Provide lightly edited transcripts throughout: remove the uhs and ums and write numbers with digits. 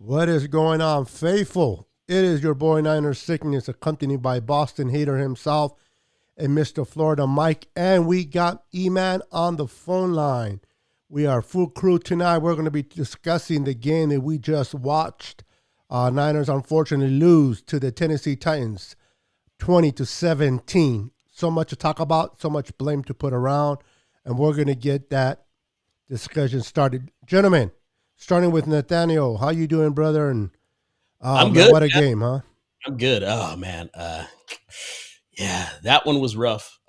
What is going on, faithful? It is your boy Niner Sickness, accompanied by Boston Hater himself and Mr. Florida Mike. And we got E-Man on the phone line. We are full crew tonight. We're going to be discussing the game that we just watched. Niners unfortunately lose to the Tennessee Titans 20-17. So much to talk about, so much blame to put around. And we're going to get that discussion started. Gentlemen, starting with Nathaniel, how you doing, brother? And I'm good. What a game, huh? I'm good. Oh man, yeah, that one was rough.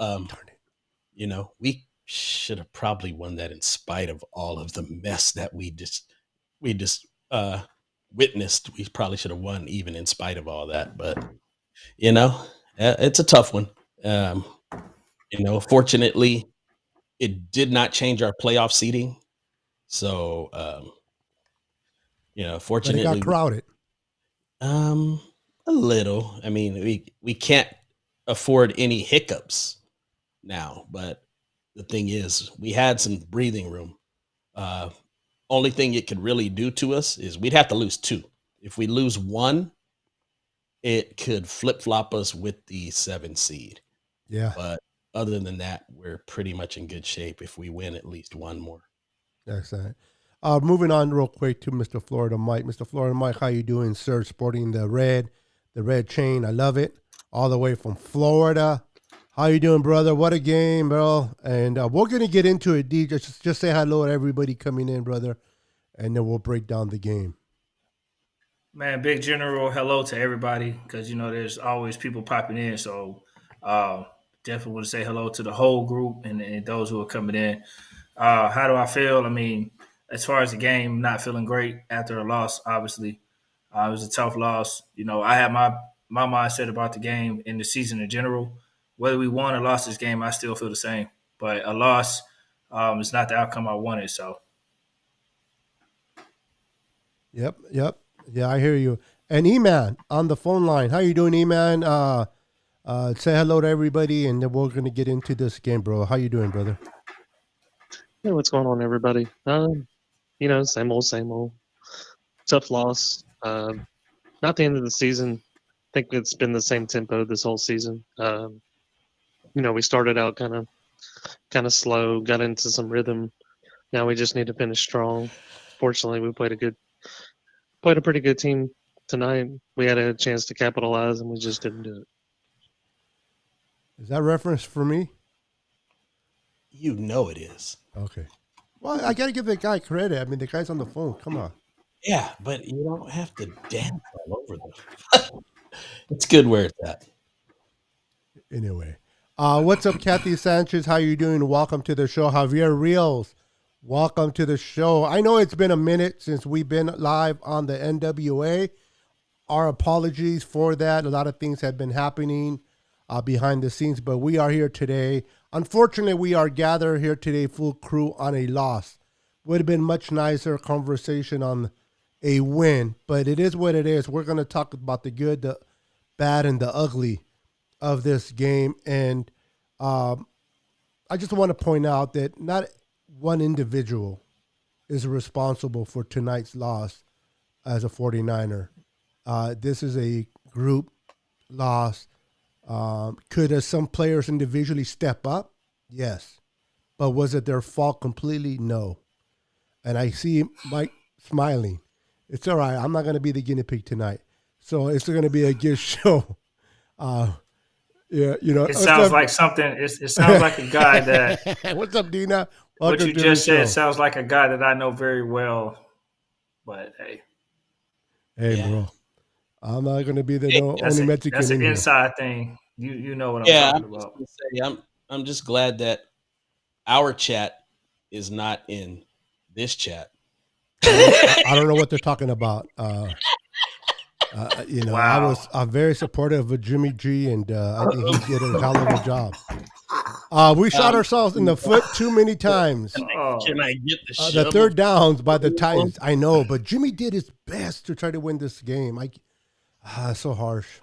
We should have probably won that in spite of all of the mess that we just witnessed. We probably should have won even in spite of all that. But it's a tough one. Fortunately, it did not change our playoff seeding. So, fortunately, but it got crowded. A little. I mean, we can't afford any hiccups now, but the thing is, we had some breathing room. Only thing it could really do to us is we'd have to lose 2. If we lose 1, it could flip-flop us with the 7 seed. Yeah. But other than that, we're pretty much in good shape if we win at least 1 more. That's right. Moving on real quick to Mr. Florida Mike. Mr. Florida Mike, how you doing, sir? Sporting the red chain. I love it. All the way from Florida. How you doing, brother? What a game, bro. And we're going to get into it, D. Just say hello to everybody coming in, brother. And then we'll break down the game. Man, big general hello to everybody because, there's always people popping in. So definitely want to say hello to the whole group and those who are coming in. How do I feel? I mean, as far as the game, not feeling great after a loss, obviously. It was a tough loss. I had my mindset about the game and the season in general. Whether we won or lost this game, I still feel the same. But a loss is not the outcome I wanted. So. Yep. Yeah, I hear you. And E-Man on the phone line. How you doing, E-Man? Say hello to everybody, and then we're going to get into this game, bro. How you doing, brother? Hey, what's going on, everybody? Same old. Tough loss. Not the end of the season. I think it's been the same tempo this whole season. We started out kind of slow, got into some rhythm. Now we just need to finish strong. Fortunately, we played a pretty good team tonight. We had a chance to capitalize, and we just didn't do it. Is that reference for me? You know it is. Okay. Well, I got to give the guy credit. I mean, the guy's on the phone. Come on. Yeah, but you don't have to dance all over them. It's good where it's at. Anyway. What's up, Kathy Sanchez? How you doing? Welcome to the show. Javier Rios, welcome to the show. I know it's been a minute since we've been live on the N.W.A. Our apologies for that. A lot of things have been happening behind the scenes, but we are here today. Unfortunately, we are gathered here today, full crew, on a loss. Would have been much nicer conversation on a win, but it is what it is. We're going to talk about the good, the bad, and the ugly of this game. And I just want to point out that not one individual is responsible for tonight's loss as a 49er. This is a group loss. Could some players individually step up? Yes. But was it their fault completely? No. And I see Mike smiling. It's all right. I'm not going to be the guinea pig tonight. So it's going to be a good show. It sounds like something. It sounds like a guy that. What's up, Dina? Welcome what you just said sounds like a guy that I know very well. But hey, bro, I'm not going to be the only Mexican. That's an inside thing. You know what I'm talking about. I'm just glad that our chat is not in this chat. I don't know what they're talking about. Wow. I'm very supportive of Jimmy G, and I think he did a hell of a job. We shot ourselves in the foot too many times. Can I get the shovel? The third downs by the Titans, I know, but Jimmy did his best to try to win this game. So harsh.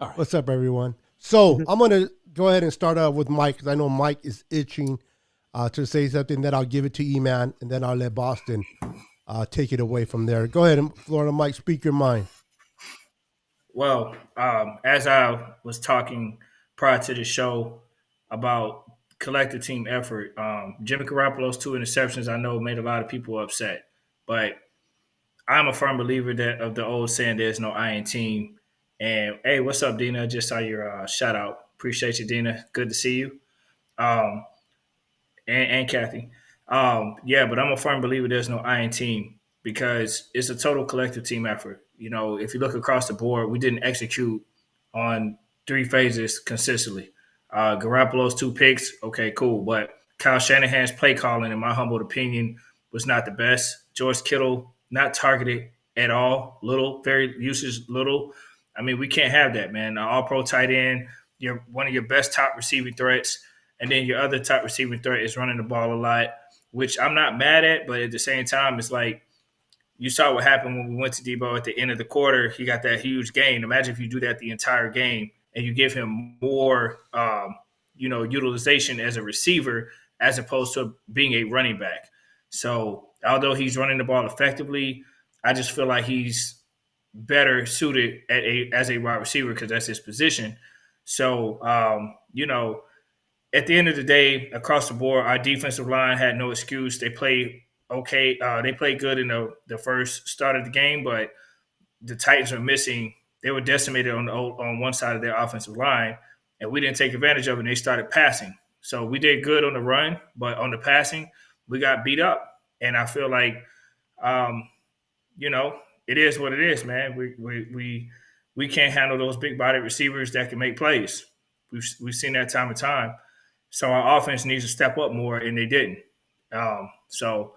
All right. What's up, everyone? So I'm going to go ahead and start out with Mike, because I know Mike is itching to say something. Then I'll give it to E-Man, and then I'll let Boston take it away from there. Go ahead, Florida Mike, speak your mind. Well, as I was talking prior to the show about collective team effort, Jimmy Garoppolo's 2 interceptions I know made a lot of people upset, but I'm a firm believer that of the old saying, "There's no I in team." And hey, what's up, Dina? Just saw your shout out. Appreciate you, Dina. Good to see you. Um, and Kathy. Yeah, but I'm a firm believer there's no I in team because it's a total collective team effort. You know, if you look across the board, we didn't execute on 3 phases consistently. Garoppolo's 2 picks, okay, cool. But Kyle Shanahan's play calling, in my humble opinion, was not the best. George Kittle, not targeted at all. Little, very usage little. I mean, we can't have that, man. All pro tight end, you're one of your best top receiving threats. And then your other top receiving threat is running the ball a lot, which I'm not mad at, but at the same time, it's like you saw what happened when we went to Debo at the end of the quarter. He got that huge gain. Imagine if you do that the entire game and you give him more, utilization as a receiver as opposed to being a running back. So although he's running the ball effectively, I just feel like he's better suited as a wide receiver because that's his position. So, at the end of the day, across the board, our defensive line had no excuse. They played okay. They played good in the first start of the game, but the Titans were missing. They were decimated on one side of their offensive line, and we didn't take advantage of it. And they started passing. So we did good on the run, but on the passing, we got beat up. And I feel like, um, it is what it is, man. We can't handle those big body receivers that can make plays. We've seen that time and time. So our offense needs to step up more, and they didn't. So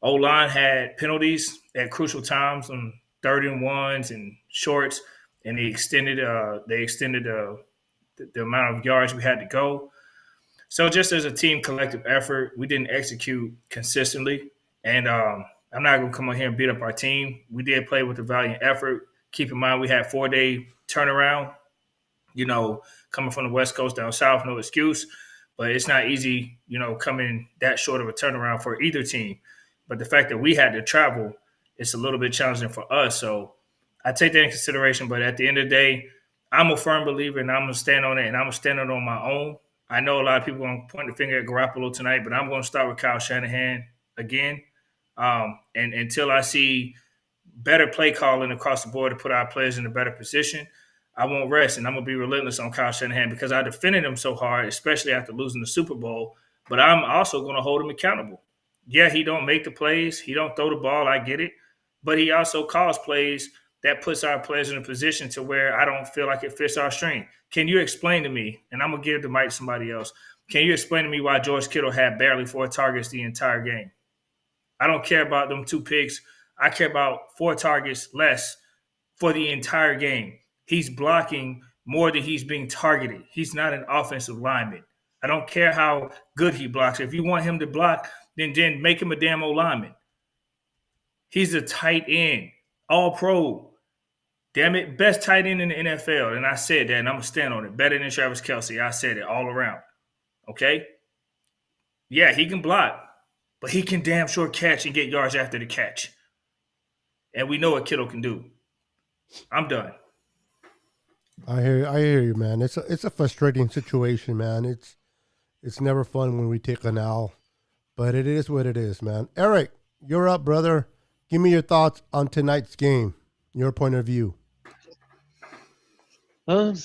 O-line had penalties at crucial times on 3rd-and-1s and shorts, and they extended the amount of yards we had to go. So just as a team collective effort, we didn't execute consistently. And I'm not going to come on here and beat up our team. We did play with a valiant effort. Keep in mind we had 4-day turnaround. Coming from the West Coast down south, no excuse. But it's not easy, coming that short of a turnaround for either team. But the fact that we had to travel, it's a little bit challenging for us. So I take that in consideration. But at the end of the day, I'm a firm believer, and I'm going to stand on it, and I'm going to stand on my own. I know a lot of people are going to point the finger at Garoppolo tonight, but I'm going to start with Kyle Shanahan again. And until I see better play calling across the board to put our players in a better position, I won't rest, and I'm going to be relentless on Kyle Shanahan because I defended him so hard, especially after losing the Super Bowl. But I'm also going to hold him accountable. Yeah, he don't make the plays. He don't throw the ball. I get it. But he also calls plays that puts our players in a position to where I don't feel like it fits our strength. Can you explain to me, and I'm going to give the mic to somebody else, can you explain to me why George Kittle had barely 4 targets the entire game? I don't care about them 2 picks. I care about 4 targets less for the entire game. He's blocking more than he's being targeted. He's not an offensive lineman. I don't care how good he blocks. If you want him to block, then make him a damn old lineman. He's a tight end, all pro. Damn it, best tight end in the NFL. And I said that, and I'm going to stand on it. Better than Travis Kelce. I said it all around. Okay? Yeah, he can block, but he can damn sure catch and get yards after the catch. And we know what Kittle can do. I'm done. I hear you, man. It's a frustrating situation, man. It's never fun when we take an L, but it is what it is, man. Eric, you're up, brother. Give me your thoughts on tonight's game, your point of view. People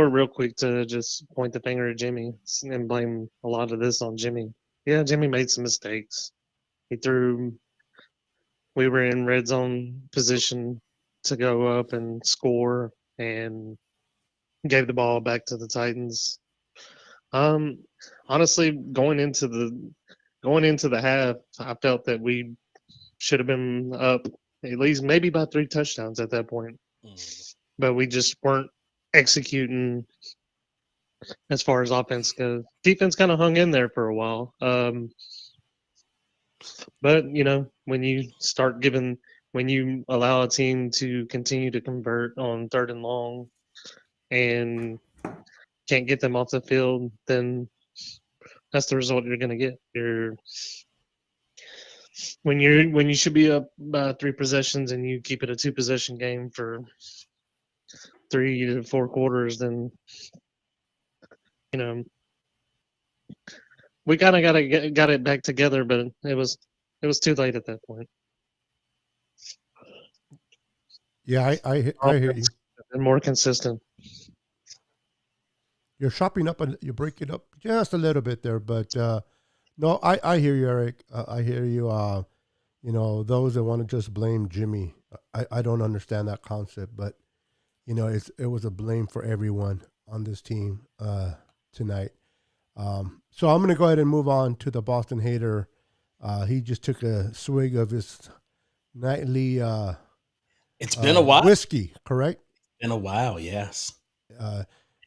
are real quick to just point the finger at Jimmy and blame a lot of this on Jimmy. Yeah, Jimmy made some mistakes. We were in red zone position to go up and score and gave the ball back to the Titans. Honestly, going into the half, I felt that we should have been up at least maybe by 3 touchdowns at that point. But we just weren't executing as far as offense goes. Defense kind of hung in there for a while. But, when you allow a team to continue to convert on 3rd and long and can't get them off the field, then that's the result you're going to get. when you should be up by 3 possessions and you keep it a 2-possession game for 3 to 4 quarters, then we kind of got it back together, but it was too late at that point. Yeah, I hear you. And more consistent. You're chopping up and you break it up just a little bit there, but no, I hear you, Eric. I hear you. Those that want to just blame Jimmy, I don't understand that concept, but it was a blame for everyone on this team tonight. So I'm going to go ahead and move on to the Boston Hater. He just took a swig of his nightly It's been a while. whiskey, correct? In a while, yes.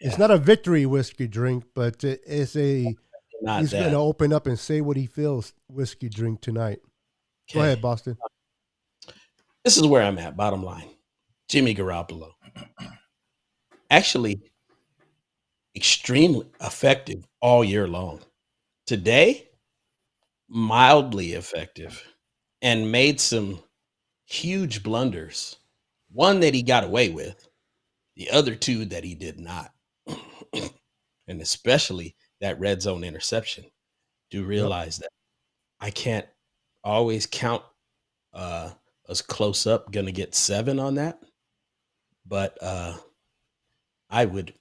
It's not a victory whiskey drink, but it's he's going to open up and say what he feels whiskey drink tonight. Okay. Go ahead, Boston. This is where I'm at, bottom line. Jimmy Garoppolo. Actually, extremely effective all year long. Today, mildly effective and made some huge blunders. One that he got away with, the other two that he did not. And especially that red zone interception. Do realize that I can't always count us close up, gonna get 7 on that. But I would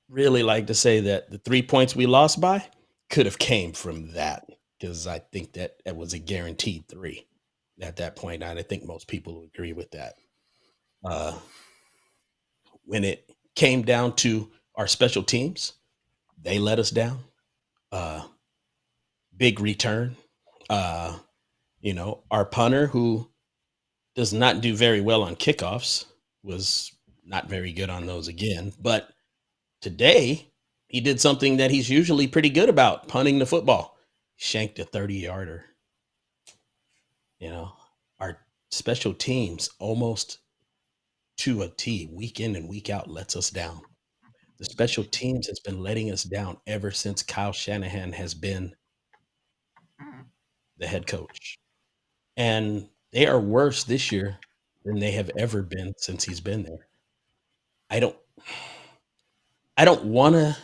really like to say that the 3 points we lost by could have came from that, because I think that it was a guaranteed 3 at that point. And I think most people would agree with that. When it came down to our special teams, they let us down. Big return. Our punter, who does not do very well on kickoffs, was not very good on those again. But today, he did something that he's usually pretty good about, punting the football. Shanked a 30-yarder. Our special teams, almost to a T, week in and week out, lets us down. The special teams has been letting us down ever since Kyle Shanahan has been the head coach. And they are worse this year than they have ever been since he's been there. I don't want to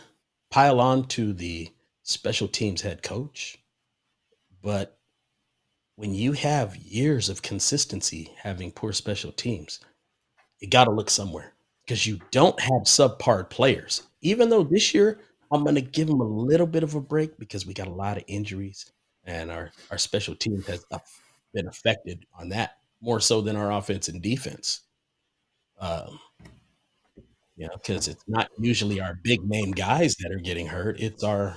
pile on to the special teams head coach, but when you have years of consistency having poor special teams, you got to look somewhere, because you don't have subpar players. Even though this year I'm going to give them a little bit of a break because we got a lot of injuries and our special teams has been affected on that more so than our offense and defense. Because it's not usually our big name guys that are getting hurt. It's our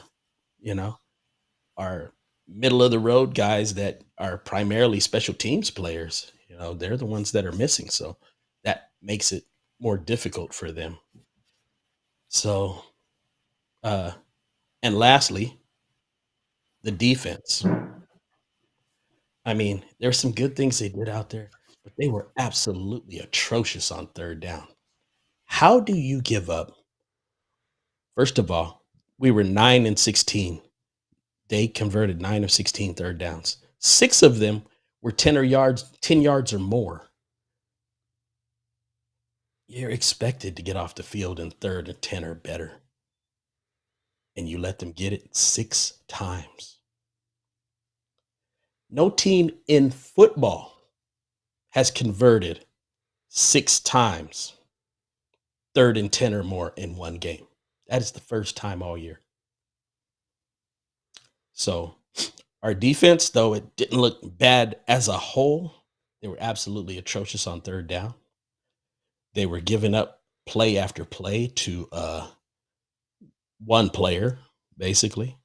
middle of the road guys that are primarily special teams players. They're the ones that are missing. So that makes it more difficult for them. So, and lastly, the defense. I mean, there's some good things they did out there, but they were absolutely atrocious on third down. How do you give up? First of all, we were 9 and 16. They converted 9 of 16 third downs. 6 of them were 10 yards or more. You're expected to get off the field in 3rd and 10 or better. And you let them get it 6 times. No team in football has converted 6 times 3rd and 10 or more in one game. That is the first time all year. So our defense, though it didn't look bad as a whole, they were absolutely atrocious on third down. They were giving up play after play to one player, basically.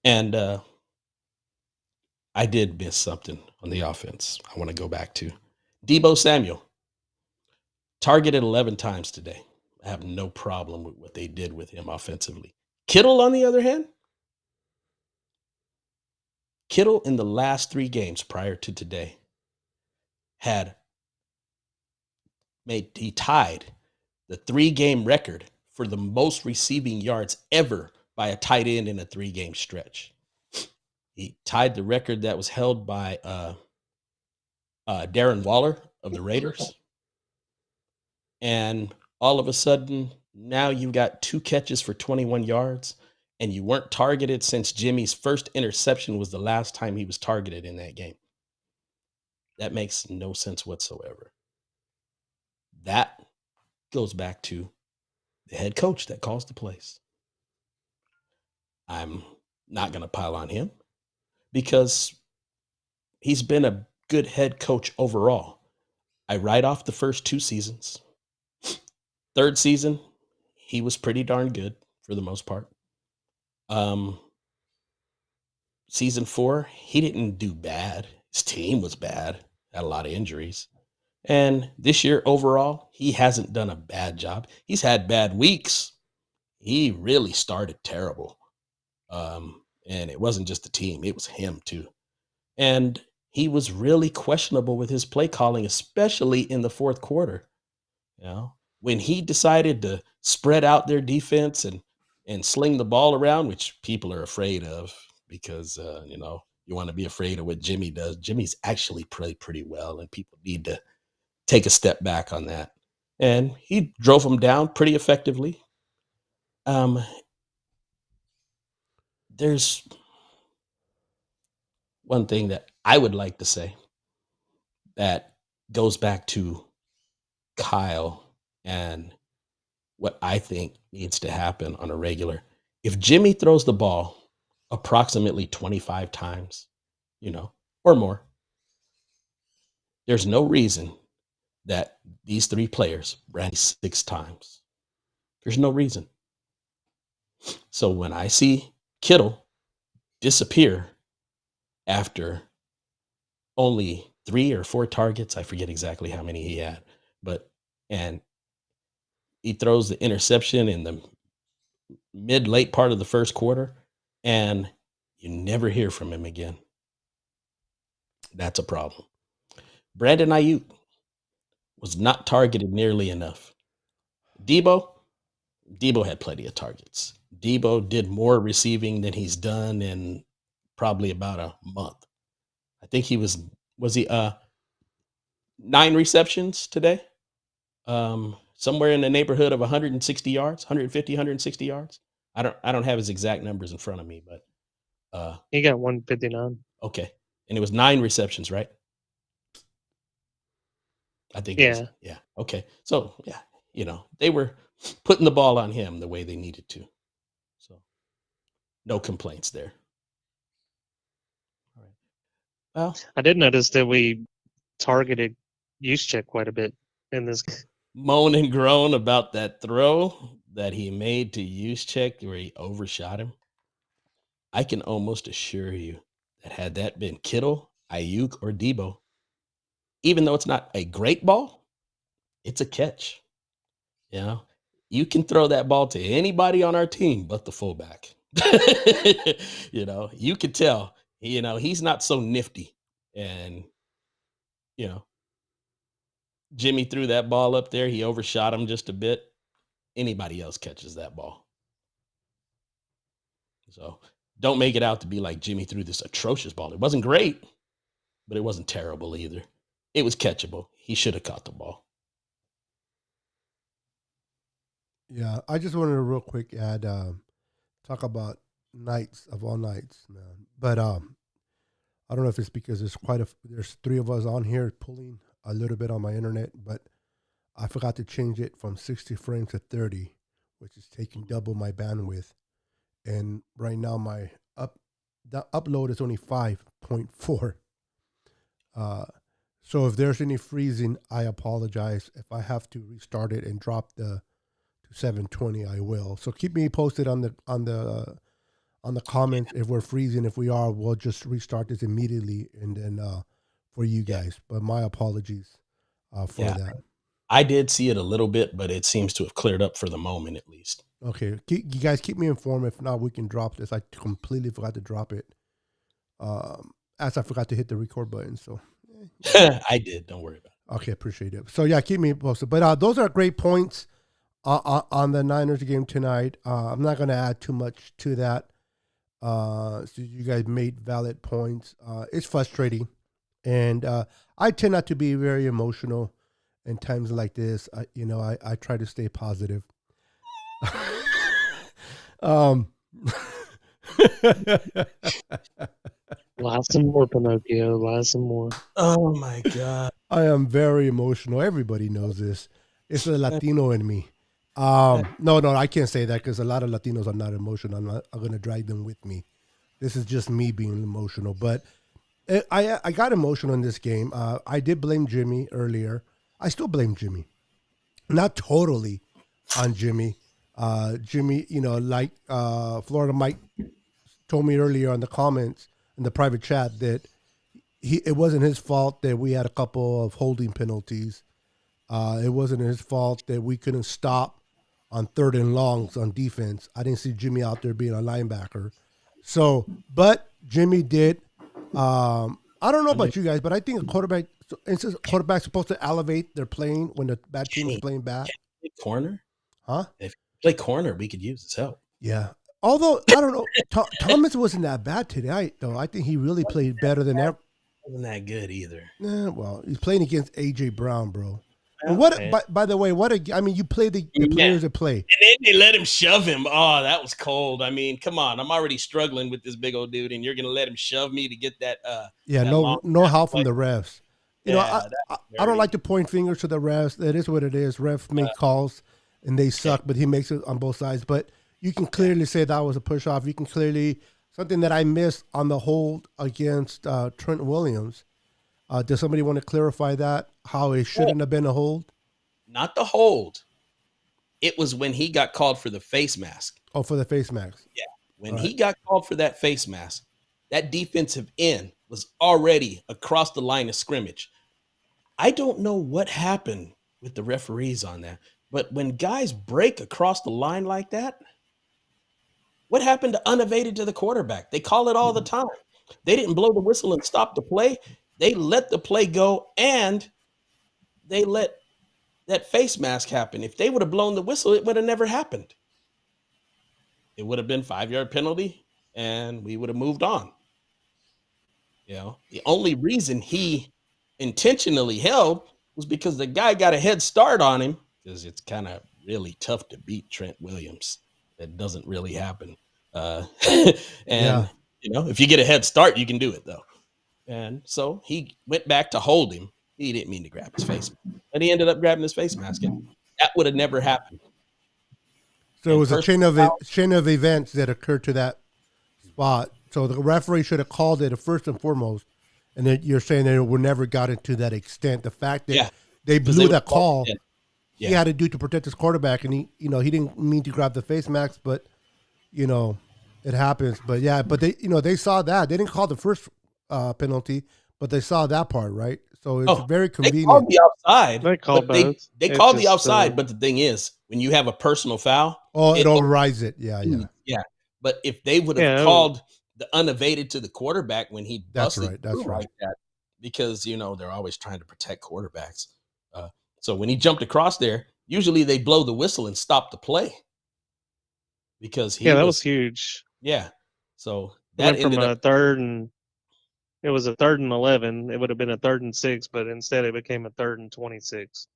And I did miss something on the offense I want to go back to. Deebo Samuel, targeted 11 times today. I have no problem with what they did with him offensively. Kittle, on the other hand, Kittle in the last 3 games prior to today he tied the 3-game record for the most receiving yards ever by a tight end in a 3-game stretch. He tied the record that was held by Darren Waller of the Raiders. And all of a sudden, now you've got 2 catches for 21 yards, and you weren't targeted since Jimmy's first interception was the last time he was targeted in that game. That makes no sense whatsoever. That goes back to the head coach that calls the plays. I'm not going to pile on him because he's been a good head coach overall. I write off the first 2 seasons. Third season, he was pretty darn good for the most part. Season 4, he didn't do bad. His team was bad, had a lot of injuries. And this year overall, he hasn't done a bad job. He's had bad weeks. He really started terrible. And it wasn't just the team, it was him too. And he was really questionable with his play calling, especially in the fourth quarter. You know, when he decided to spread out their defense and sling the ball around, which people are afraid of because, you want to be afraid of what Jimmy does. Jimmy's actually played pretty well, and people need to take a step back on that. And he drove them down pretty effectively. There's one thing that I would like to say that goes back to Kyle and what I think needs to happen on a regular. If Jimmy throws the ball approximately 25 times, or more, there's no reason that these 3 players ran 6 times. There's no reason. So when I see Kittle disappear after only 3 or 4 targets, I forget exactly how many he had, and he throws the interception in the late part of the first quarter, and you never hear from him again. That's a problem. Brandon Ayuk was not targeted nearly enough. Debo had plenty of targets. Debo did more receiving than he's done in probably about a month. I think he was 9 receptions today? Somewhere in the neighborhood of 160 yards, 150, 160 yards. I don't have his exact numbers in front of me, but He got 159. okay. And it was 9 receptions, right? I think it was. Yeah. Okay. So, yeah, they were putting the ball on him the way they needed to. So, no complaints there. All right. Well, I did notice that we targeted Juszczyk quite a bit in this. Moan and groan about that throw that he made to Juszczyk where he overshot him. I can almost assure you that had that been Kittle, Ayuk, or Debo, even though it's not a great ball, it's a catch. You can throw that ball to anybody on our team but the fullback. You could tell, he's not so nifty. And, Jimmy threw that ball up there. He overshot him just a bit. Anybody else catches that ball. So don't make it out to be like Jimmy threw this atrocious ball. It wasn't great, but it wasn't terrible either. It was catchable. He should have caught the ball. Yeah, I just wanted to real quick add, talk about nights of all nights, man. But I don't know if it's because there's 3 of us on here pulling a little bit on my internet, but I forgot to change it from 60 frames to 30, which is taking double my bandwidth. And right now my upload is only 5.4. So if there's any freezing, I apologize. If I have to restart it and drop to 720, I will. So keep me posted on the comments if we're freezing. If we are, we'll just restart this immediately and then for you guys. But my apologies for that. I did see it a little bit, but it seems to have cleared up for the moment at least. Okay, you guys keep me informed. If not, we can drop this. I completely forgot to drop it. As I forgot to hit the record button. So I did. Don't worry about it. Okay, appreciate it. So yeah, keep me posted. But those are great points on the Niners game tonight. I'm not going to add too much to that. So you guys made valid points. It's frustrating, and I tend not to be very emotional in times like this. I try to stay positive. um, Lie some more, Pinocchio. Lie some more. Oh my God. I am very emotional. Everybody knows this. It's the Latino in me. No, I can't say that because a lot of Latinos are not emotional. I'm going to drag them with me. This is just me being emotional. But I got emotional in this game. I did blame Jimmy earlier. I still blame Jimmy. Not totally on Jimmy. Jimmy, like Florida Mike told me earlier on the comments in the private chat that it wasn't his fault that we had a couple of holding penalties. It wasn't his fault that we couldn't stop on third and longs on defense. I didn't see Jimmy out there being a linebacker. So, but Jimmy did. I don't know about you guys, but I think a quarterback's supposed to elevate their playing when the bad team is playing bad. Corner? Huh? If you play corner, we could use his help. Yeah. Although, I don't know. Thomas wasn't that bad tonight, though. I think he really played better than ever. Wasn't that good either. Well, he's playing against A.J. Brown, bro. And Man. by the way, you play the players that play. And then they let him shove him. Oh, that was cold. I mean, come on. I'm already struggling with this big old dude, and you're going to let him shove me to get that. No help from the refs. Yeah, I don't like to point fingers to the refs. That is what it is. Refs make calls, and they suck, but he makes it on both sides. But you can clearly say that was a push-off. You can clearly – something that I missed on the hold against Trent Williams. Does somebody want to clarify that, how it shouldn't have been a hold? Not the hold. It was when he got called for the face mask. Oh, for the face mask. Yeah. When he got called for that face mask, that defensive end was already across the line of scrimmage. I don't know what happened with the referees on that, but when guys break across the line like that, what happened to unevaded to the quarterback? They call it all the time. They didn't blow the whistle and stop the play. They let the play go, and they let that face mask happen. If they would have blown the whistle, it would have never happened. It would have been 5-yard penalty, and we would have moved on. The only reason he intentionally held was because the guy got a head start on him, because it's kind of really tough to beat Trent Williams. That doesn't really happen. If you get a head start, you can do it, though. And so he went back to hold him. He didn't mean to grab his face, but he ended up grabbing his face mask. And that would have never happened. So it was a chain of events that occurred to that spot. So the referee should have called it first and foremost. And then you're saying that it would never gotten to that extent. The fact that they blew that call, he had to do to protect his quarterback, and he didn't mean to grab the face mask, but it happens. But they saw that. They didn't call the first penalty, but they saw that part, right? So it's very convenient. They called the outside. They called both. They called the outside, but the thing is, when you have a personal foul, it overrides it. Yeah. But if they would have called the unevaded to the quarterback when he busted like that, because they're always trying to protect quarterbacks. So when he jumped across there, usually they blow the whistle and stop the play, because that was huge. Yeah. So that went from a third and. It was a 3rd and 11. It would have been a 3rd and 6, but instead it became a 3rd and 26.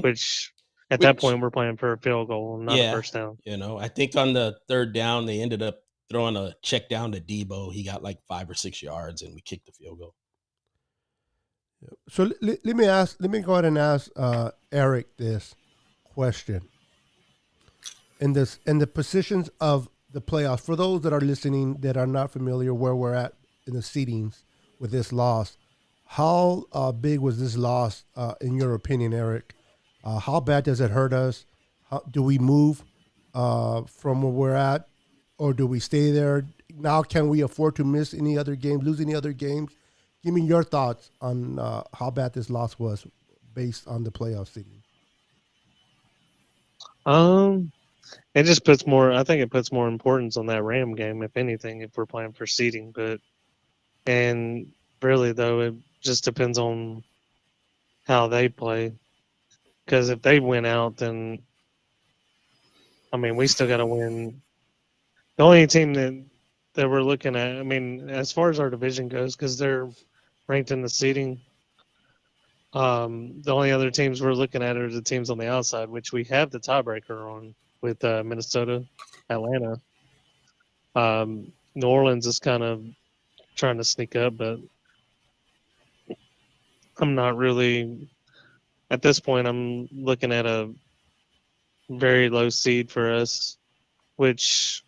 Which at that point we're playing for a field goal, not a first down. I think on the 3rd down they ended up throwing a check down to Debo. He got like 5 or 6 yards, and we kicked the field goal. So let me go ahead and ask Eric this question. In the positions of the playoffs, for those that are listening that are not familiar where we're at in the seedings with this loss, how big was this loss in your opinion, Eric? How bad does it hurt us? Do we move from where we're at, or do we stay there? Now, can we afford to miss any other games, lose any other games? Give me your thoughts on how bad this loss was based on the playoff seeding. It just puts more. I think it puts more importance on that Ram game, if anything, if we're playing for seeding. And really, though, it just depends on how they play. Because if they win out, then we still got to win. The only team that that we're looking at, I mean, as far as our division goes, because they're ranked in the seeding, the only other teams we're looking at are the teams on the outside, which we have the tiebreaker on with Minnesota, Atlanta. New Orleans is kind of trying to sneak up, but I'm not really at this point. I'm looking at a very low seed for us, which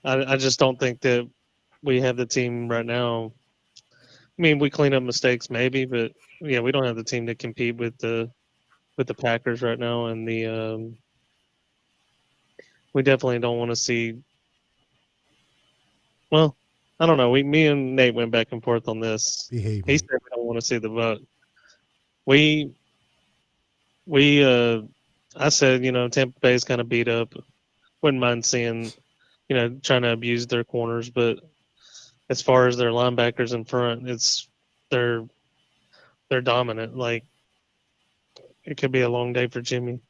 I just don't think that we have the team right now. I mean, we clean up mistakes maybe, but yeah, we don't have the team to compete with the Packers right now, and we definitely don't want to see. Well, I don't know. Me and Nate went back and forth on this. Behave. He said we don't want to see the vote. We I said, Tampa Bay's kind of beat up. Wouldn't mind seeing, trying to abuse their corners, but as far as their linebackers in front, they're dominant. Like, it could be a long day for Jimmy.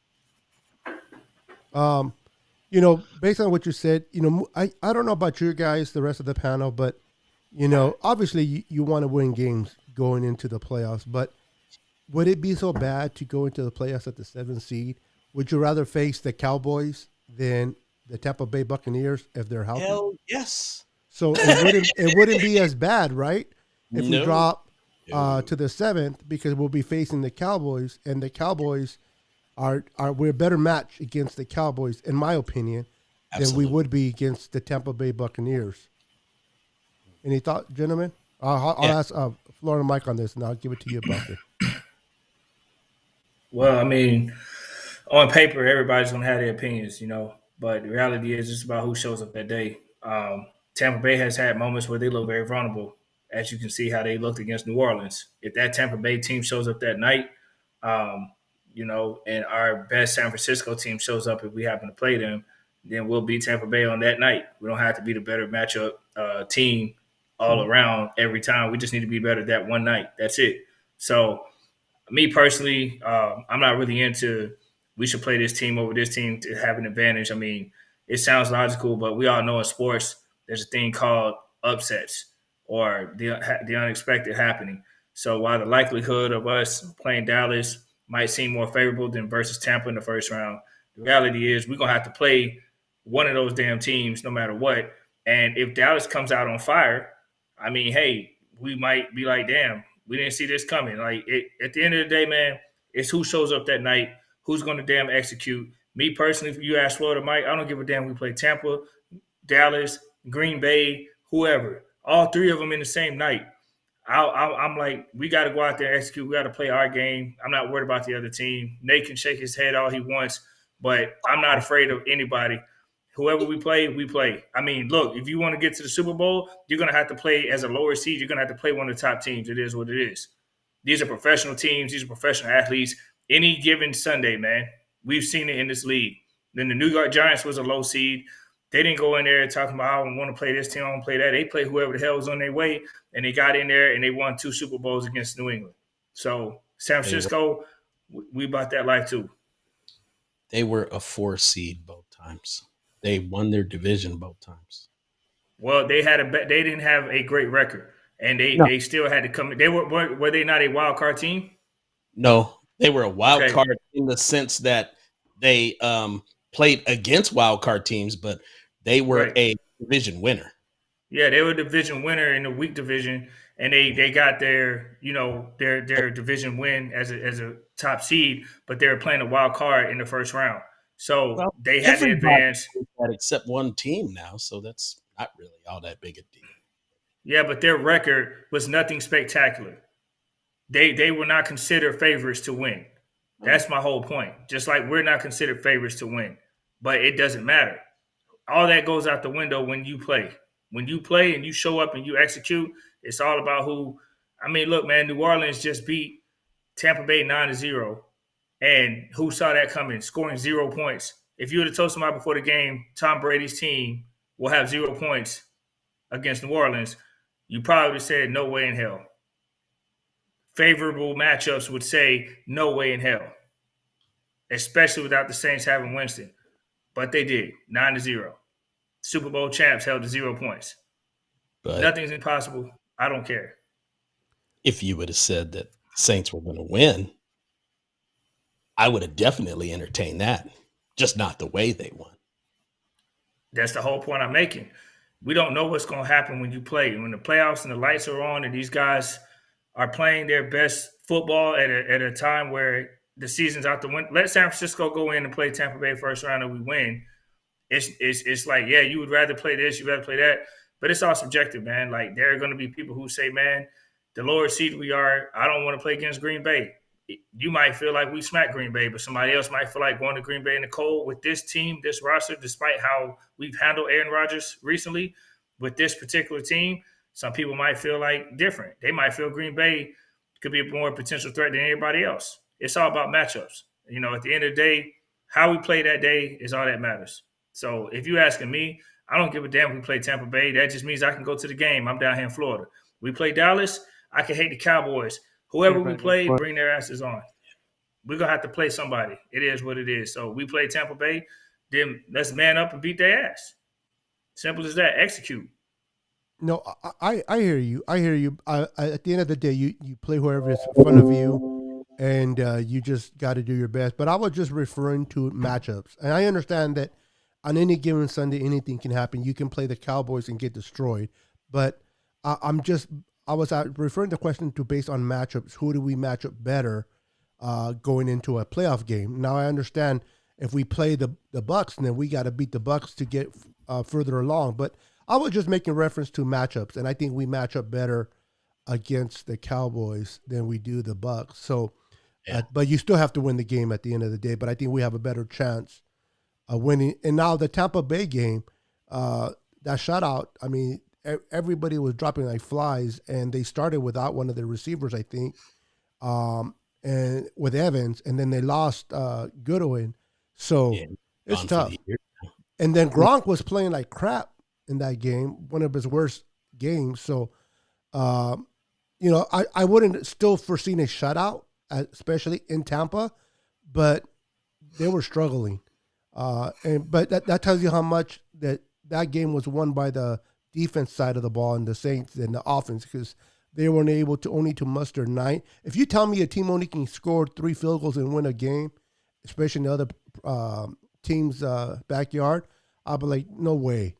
Based on what you said, I don't know about you guys, the rest of the panel, but obviously you want to win games going into the playoffs, but would it be so bad to go into the playoffs at the 7th seed? Would you rather face the Cowboys than the Tampa Bay Buccaneers if they're healthy? Hell yes. So it wouldn't be as bad, right? If we No. drop to the 7th, because we'll be facing the Cowboys, and the Cowboys we're a better match against the Cowboys, in my opinion, than we would be against the Tampa Bay Buccaneers. Any thought, gentlemen? I'll ask Florida Mike on this, and I'll give it to you, Buster. Well, I mean, on paper, everybody's gonna have their opinions, but the reality is it's about who shows up that day. Tampa Bay has had moments where they look very vulnerable, as you can see how they looked against New Orleans. If that Tampa Bay team shows up that night, and our best San Francisco team shows up if we happen to play them, then we'll beat Tampa Bay on that night. We don't have to be the better matchup team all around every time. We just need to be better that one night. That's it. So, me personally, I'm not really into we should play this team over this team to have an advantage. I mean, it sounds logical, but we all know in sports there's a thing called upsets or the unexpected happening. So while the likelihood of us playing Dallas might seem more favorable than versus Tampa in the first round, the reality is we're going to have to play one of those damn teams no matter what. And if Dallas comes out on fire, I mean, hey, we might be like, damn, we didn't see this coming. Like, at the end of the day, man, it's who shows up that night, who's going to damn execute. Me personally, if you ask Florida Mike, I don't give a damn. We play Tampa, Dallas, Green Bay, whoever. All three of them in the same night. I'm like, we got to go out there and execute. We got to play our game. I'm not worried about the other team. Nate can shake his head all he wants, but I'm not afraid of anybody. Whoever we play, we play. I mean, look, if you want to get to the Super Bowl, you're going to have to play as a lower seed. You're going to have to play one of the top teams. It is what it is. These are professional teams. These are professional athletes. Any given Sunday, man, we've seen it in this league. Then the New York Giants was a low seed. They didn't go in there talking about, I want to play this team, I want to play that. They played whoever the hell was on their way, and they got in there and they won 2 Super Bowls against New England. So San Francisco, we bought that life too. They were a 4 seed both times. They won their division both times. Well, they didn't have a great record, and they still had to come. They were they not a wild card team? No, they were a wild card in the sense that they played against wild card teams, but they were a division winner. Yeah, they were a division winner in the weak division, and they got their their division win as a top seed, but they were playing a wild card in the first round. So they had to advance. Except one team now, so that's not really all that big a deal. Yeah, but their record was nothing spectacular. They were not considered favorites to win. That's my whole point. Just like we're not considered favorites to win, but it doesn't matter. All that goes out the window when you play. When you play and you show up and you execute, it's all about who. I mean, look, man, New Orleans just beat Tampa Bay 9-0. And who saw that coming, scoring 0 points? If you would have told somebody before the game, Tom Brady's team will have 0 points against New Orleans, you probably would have said, no way in hell. Favorable matchups would say, no way in hell, especially without the Saints having Winston. But they did, 9-0. Super Bowl champs held to 0 points. But Nothing's impossible. I don't care. if you would have said that the Saints were going to win, I would have definitely entertained that. Just not the way they won. That's the whole point I'm making. We don't know what's going to happen when you play. When the playoffs and the lights are on and these guys are playing their best football at a time where the season's out the window. Let San Francisco go in and play Tampa Bay first round and we win. It's like, yeah, you would rather play this, you'd rather play that. But it's all subjective, man. Like, there are going to be people who say, man, the lower seed we are, I don't want to play against Green Bay. You might feel like we smacked Green Bay, but somebody else might feel like going to Green Bay in the cold with this team, this roster, despite how we've handled Aaron Rodgers recently with this particular team. Some people might feel like different. They might feel Green Bay could be a more potential threat than anybody else. It's all about matchups. You know, at the end of the day, how we play that day is all that matters. So if you're asking me, I don't give a damn if we play Tampa Bay. That just means I can go to the game. I'm down here in Florida. We play Dallas, I can hate the Cowboys. Whoever we play, bring their asses on. We're going to have to play somebody. It is what it is. So we play Tampa Bay, then let's man up and beat their ass. Simple as that. Execute. No, I hear you. I hear you. At the end of the day, you play whoever is in front of you, and you just got to do your best. But I was just referring to matchups. And I understand that on any given Sunday, anything can happen. You can play the Cowboys and get destroyed. But I was referring the question to based on matchups. Who do we match up better going into a playoff game? Now I understand if we play the Bucs, then we got to beat the Bucs to get further along. But I was just making reference to matchups, and I think we match up better against the Cowboys than we do the Bucs. So, but you still have to win the game at the end of the day. But I think we have a better chance of winning. And now the Tampa Bay game, that shutout. I mean, everybody was dropping like flies, and they started without one of their receivers, I think, and with Evans, and then they lost Goodwin. So it's tough. And then Gronk was playing like crap in that game, one of his worst games. So, you know, I wouldn't still foreseen a shutout, especially in Tampa, but they were struggling. But that tells you how much that game was won by the defense side of the ball and the Saints and the offense, because they weren't able to muster 9. If you tell me a team only can score 3 field goals and win a game, especially in the other team's backyard, I'll be like, no way.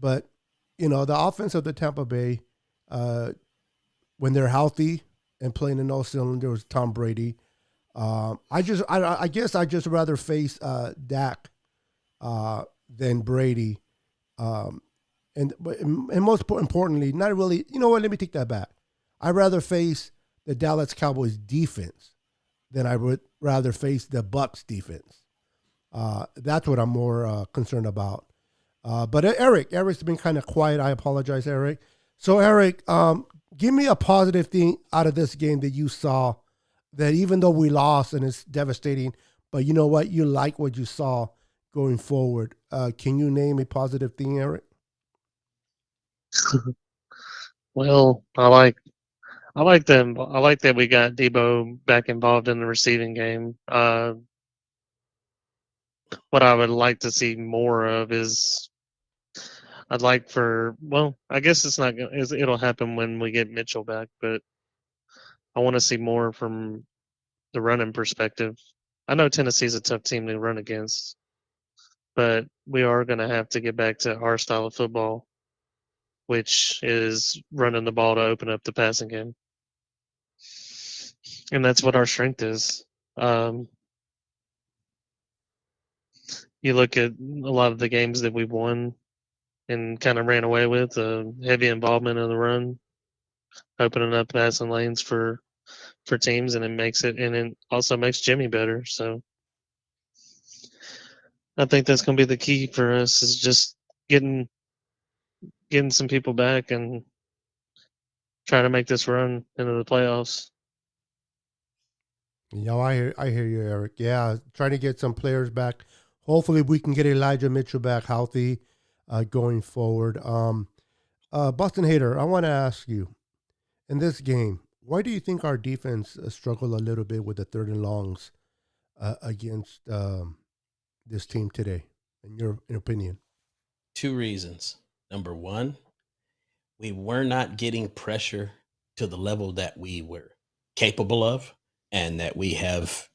But, you know, the offense of the Tampa Bay, when they're healthy and playing in all cylinders, Tom Brady, I guess I just rather face Dak than Brady. And most importantly, not really, you know what, let me take that back. I'd rather face the Dallas Cowboys defense than I would rather face the Bucs defense. That's what I'm more concerned about. But Eric's been kind of quiet. I apologize, Eric. So, Eric, give me a positive thing out of this game that you saw, that even though we lost and it's devastating, but you know what? You like what you saw going forward. Can you name a positive thing, Eric? Well, I like them. I like that we got Debo back involved in the receiving game. What I would like to see more of is, I'd like for, well, I guess it's not gonna, it'll happen when we get Mitchell back, but I want to see more from the running perspective. I know Tennessee's a tough team to run against, but we are going to have to get back to our style of football, which is running the ball to open up the passing game. And that's what our strength is. You look at a lot of the games that we've won and kind of ran away with, heavy involvement in the run, opening up passing lanes for teams, and it also makes Jimmy better. So I think that's going to be the key for us, is just getting some people back and trying to make this run into the playoffs. You know, I hear you, Eric. Yeah, trying to get some players back. Hopefully, we can get Elijah Mitchell back healthy going forward. Boston Hater, I want to ask you, in this game, why do you think our defense struggled a little bit with the 3rd and longs against this team today, in your opinion? Two reasons. Number one, we were not getting pressure to the level that we were capable of and that we have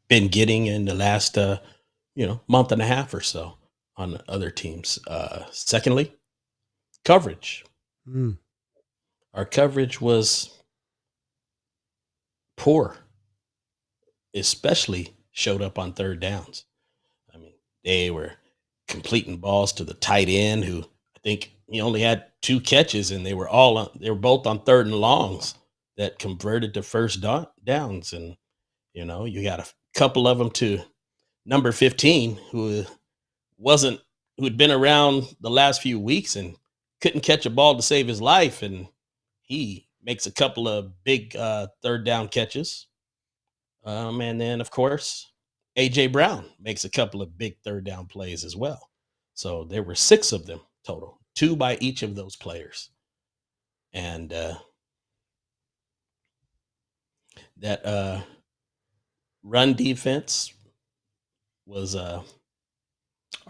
been getting in the last month and a half or so on other teams. Secondly, coverage. Mm. Our coverage was poor, especially showed up on third downs. I mean, they were completing balls to the tight end who I think he only had 2 catches, and they were both on third and longs that converted to first downs. And you got a couple of them to number 15 who'd been around the last few weeks and couldn't catch a ball to save his life, and he makes a couple of big third down catches. And then, of course, A.J. Brown makes a couple of big third down plays as well. So there were 6 of them total, 2 by each of those players. And that run defense was our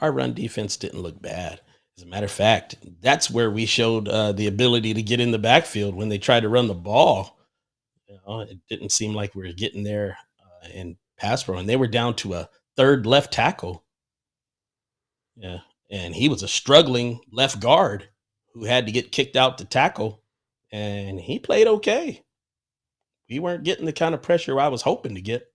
run defense didn't look bad. As a matter of fact, that's where we showed the ability to get in the backfield when they tried to run the ball. It didn't seem like we were getting there in pass pro, and they were down to a third left tackle. Yeah, and he was a struggling left guard who had to get kicked out to tackle, and he played okay. We weren't getting the kind of pressure I was hoping to get.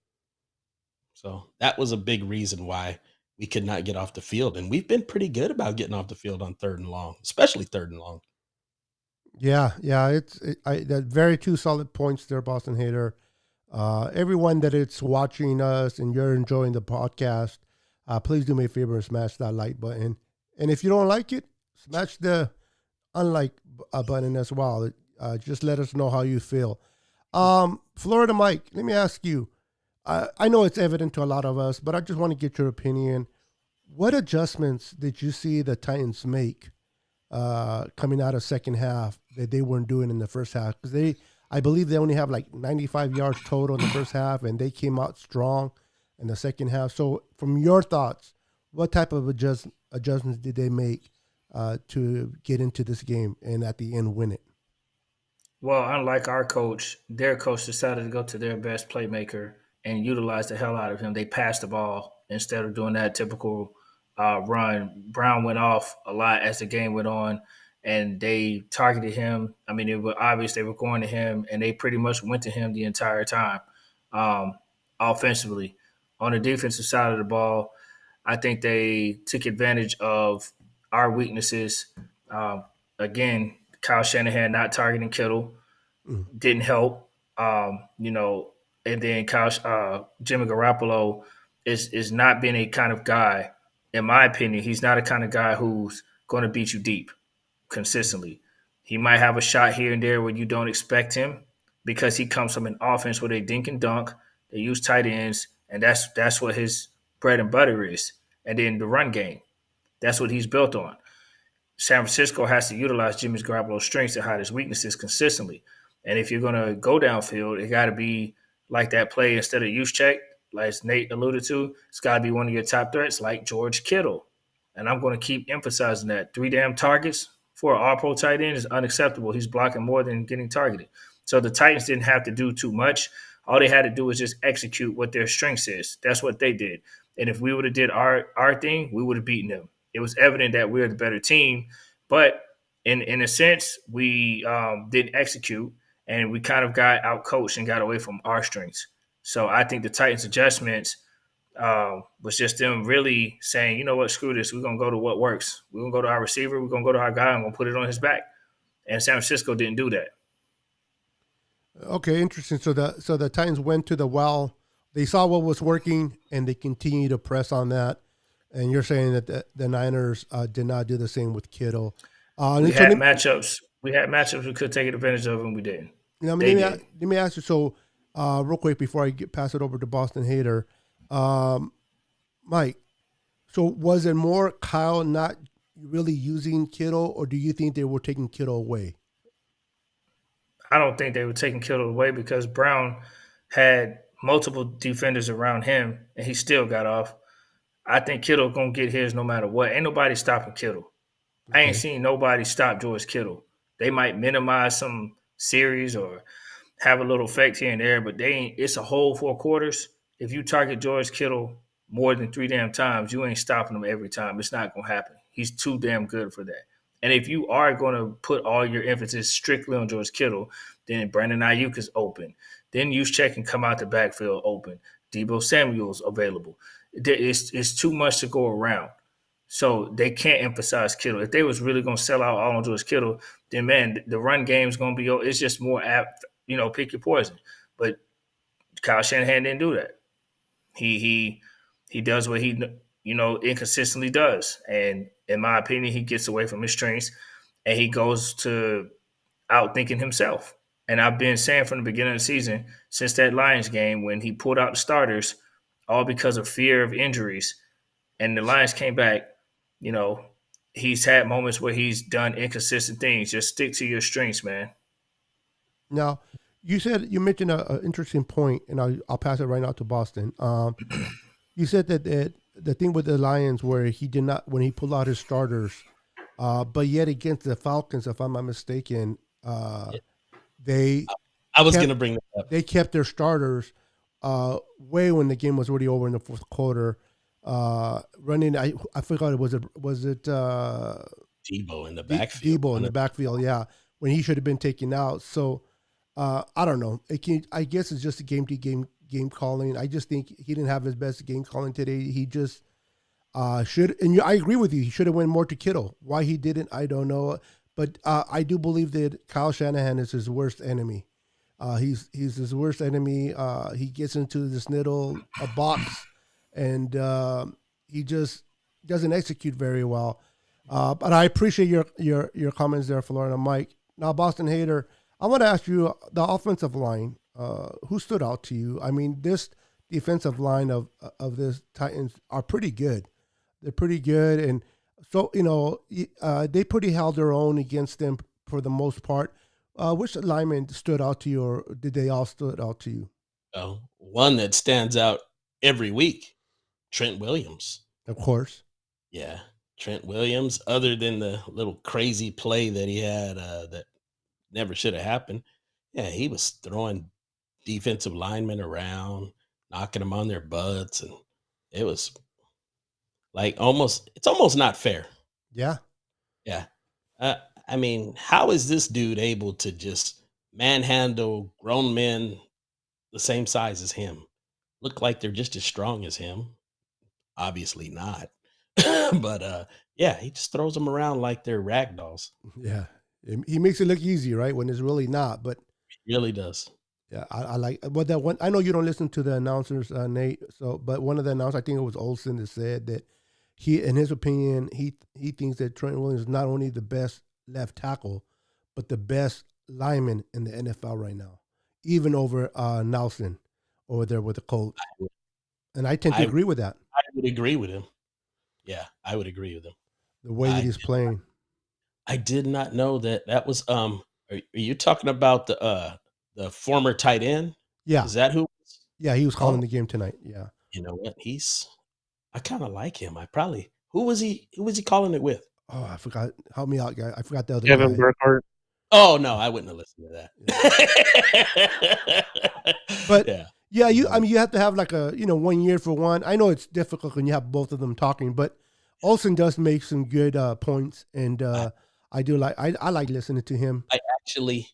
So that was a big reason why we could not get off the field. And we've been pretty good about getting off the field on third and long, especially third and long. Yeah. That very 2 solid points there, Boston Hater. Everyone that is watching us and you're enjoying the podcast, please do me a favor and smash that like button. And if you don't like it, smash the unlike button as well. Just let us know how you feel. Florida Mike, let me ask you. I know it's evident to a lot of us, but I just want to get your opinion. What adjustments did you see the Titans make coming out of second half that they weren't doing in the first half? Because I believe they only have like 95 yards total in the first half, and they came out strong in the second half. So from your thoughts, what type of adjustments did they make to get into this game and at the end win it? Well, unlike our coach, their coach decided to go to their best playmaker and utilize the hell out of him. They passed the ball instead of doing that typical run. Brown went off a lot as the game went on, and they targeted him. I mean, it was obvious they were going to him, and they pretty much went to him the entire time offensively. On the defensive side of the ball, I think they took advantage of our weaknesses. Again, Kyle Shanahan not targeting Kittle didn't help. And then Jimmy Garoppolo is not being a kind of guy, in my opinion. He's not a kind of guy who's going to beat you deep consistently. He might have a shot here and there where you don't expect him because he comes from an offense where they dink and dunk, they use tight ends, and that's what his bread and butter is. And then the run game, that's what he's built on. San Francisco has to utilize Jimmy Garoppolo's strengths to hide his weaknesses consistently. And if you're going to go downfield, it got to be like that play instead of use check, like Nate alluded to. It's got to be one of your top threats like George Kittle. And I'm going to keep emphasizing that. 3 damn targets for an all-pro tight end is unacceptable. He's blocking more than getting targeted. So the Titans didn't have to do too much. All they had to do was just execute what their strengths is. That's what they did. And if we would have did our thing, we would have beaten them. It was evident that we're the better team. But in a sense, we didn't execute. And we kind of got out-coached and got away from our strengths. So I think the Titans' adjustments was just them really saying, you know what, screw this. We're going to go to what works. We're going to go to our receiver. We're going to go to our guy. and we're going to put it on his back. And San Francisco didn't do that. Okay, interesting. So the Titans went to the well. They saw what was working, and they continue to press on that. And you're saying that the Niners did not do the same with Kittle. We had matchups. We had matchups we could take advantage of, and we didn't. Let me ask you. So, real quick before I pass it over to Boston Hater, Mike. So, was it more Kyle not really using Kittle, or do you think they were taking Kittle away? I don't think they were taking Kittle away because Brown had multiple defenders around him, and he still got off. I think Kittle gonna get his no matter what. Ain't nobody stopping Kittle. I ain't Okay. seen nobody stop George Kittle. They might minimize some series or have a little effect here and there, but they ain't. It's a whole 4 quarters. If you target George Kittle more than 3 damn times, you ain't stopping him every time. It's not gonna happen. He's too damn good for that. And if you are going to put all your emphasis strictly on George Kittle, then Brandon Ayuk is open. Then you check and come out the backfield open. Debo Samuel's available. It's too much to go around. So they can't emphasize Kittle. If they was really going to sell out all on George Kittle, then man, the run game is going to be. It's just more apt, pick your poison. But Kyle Shanahan didn't do that. He does what he inconsistently does, and in my opinion, he gets away from his strengths, and he goes to outthinking himself. And I've been saying from the beginning of the season, since that Lions game when he pulled out the starters, all because of fear of injuries, and the Lions came back. He's had moments where he's done inconsistent things. Just stick to your strengths, man. Now, you mentioned an interesting point, and I'll pass it right now to Boston. You said that the thing with the Lions where he did not when he pulled out his starters, but yet against the Falcons, if I'm not mistaken, they I was going to bring that up. They kept their starters way when the game was already over in the fourth quarter. Running, I forgot was it Debo in the backfield. Debo in the backfield, yeah, when he should have been taken out. So I don't know. I guess it's just a game calling. I just think he didn't have his best game calling today. He just should, and I agree with you. He should have went more to Kittle. Why he didn't, I don't know. But I do believe that Kyle Shanahan is his worst enemy. He's his worst enemy. He gets into this little box, and he just doesn't execute very well. But I appreciate your comments there, Florida Mike. Now, Boston Hater, I want to ask you the offensive line. Who stood out to you? I mean, this defensive line of this Titans are pretty good. They're pretty good, and so they pretty held their own against them for the most part. Which lineman stood out to you, or did they all stood out to you? Oh, one that stands out every week, Trent Williams. Of course. Yeah, Trent Williams. Other than the little crazy play that he had that never should have happened, yeah, he was throwing defensive linemen around, knocking them on their butts, and it was like it's almost not fair. Yeah. Yeah. I mean, how is this dude able to just manhandle grown men the same size as him? Look like they're just as strong as him. Obviously not. But yeah, he just throws them around like they're rag dolls. Yeah. He makes it look easy, right? When it's really not, but He really does. yeah, I like what that one. I know you don't listen to the announcers, Nate. But one of the announcers, I think it was Olsen, that said that in his opinion, he thinks that Trent Williams is not only the best left tackle, but the best lineman in the NFL right now, even over Nelson over there with the Colts. And I tend to agree with that. I would agree with him. Yeah, I would agree with him. The way that he's playing. I did not know that was. Are you talking about the former tight end? Yeah. Is that who? Yeah, he was calling the game tonight. Yeah. You know what? I kind of like him. Who was he calling it with? Oh, I forgot. Help me out, guy. I forgot the other Kevin guy. Burkhardt. Oh no, I wouldn't have listened to that. But yeah, you have to have like a 1 year for one. I know it's difficult when you have both of them talking, but Olsen does make some good points, and I do like I like listening to him. I actually,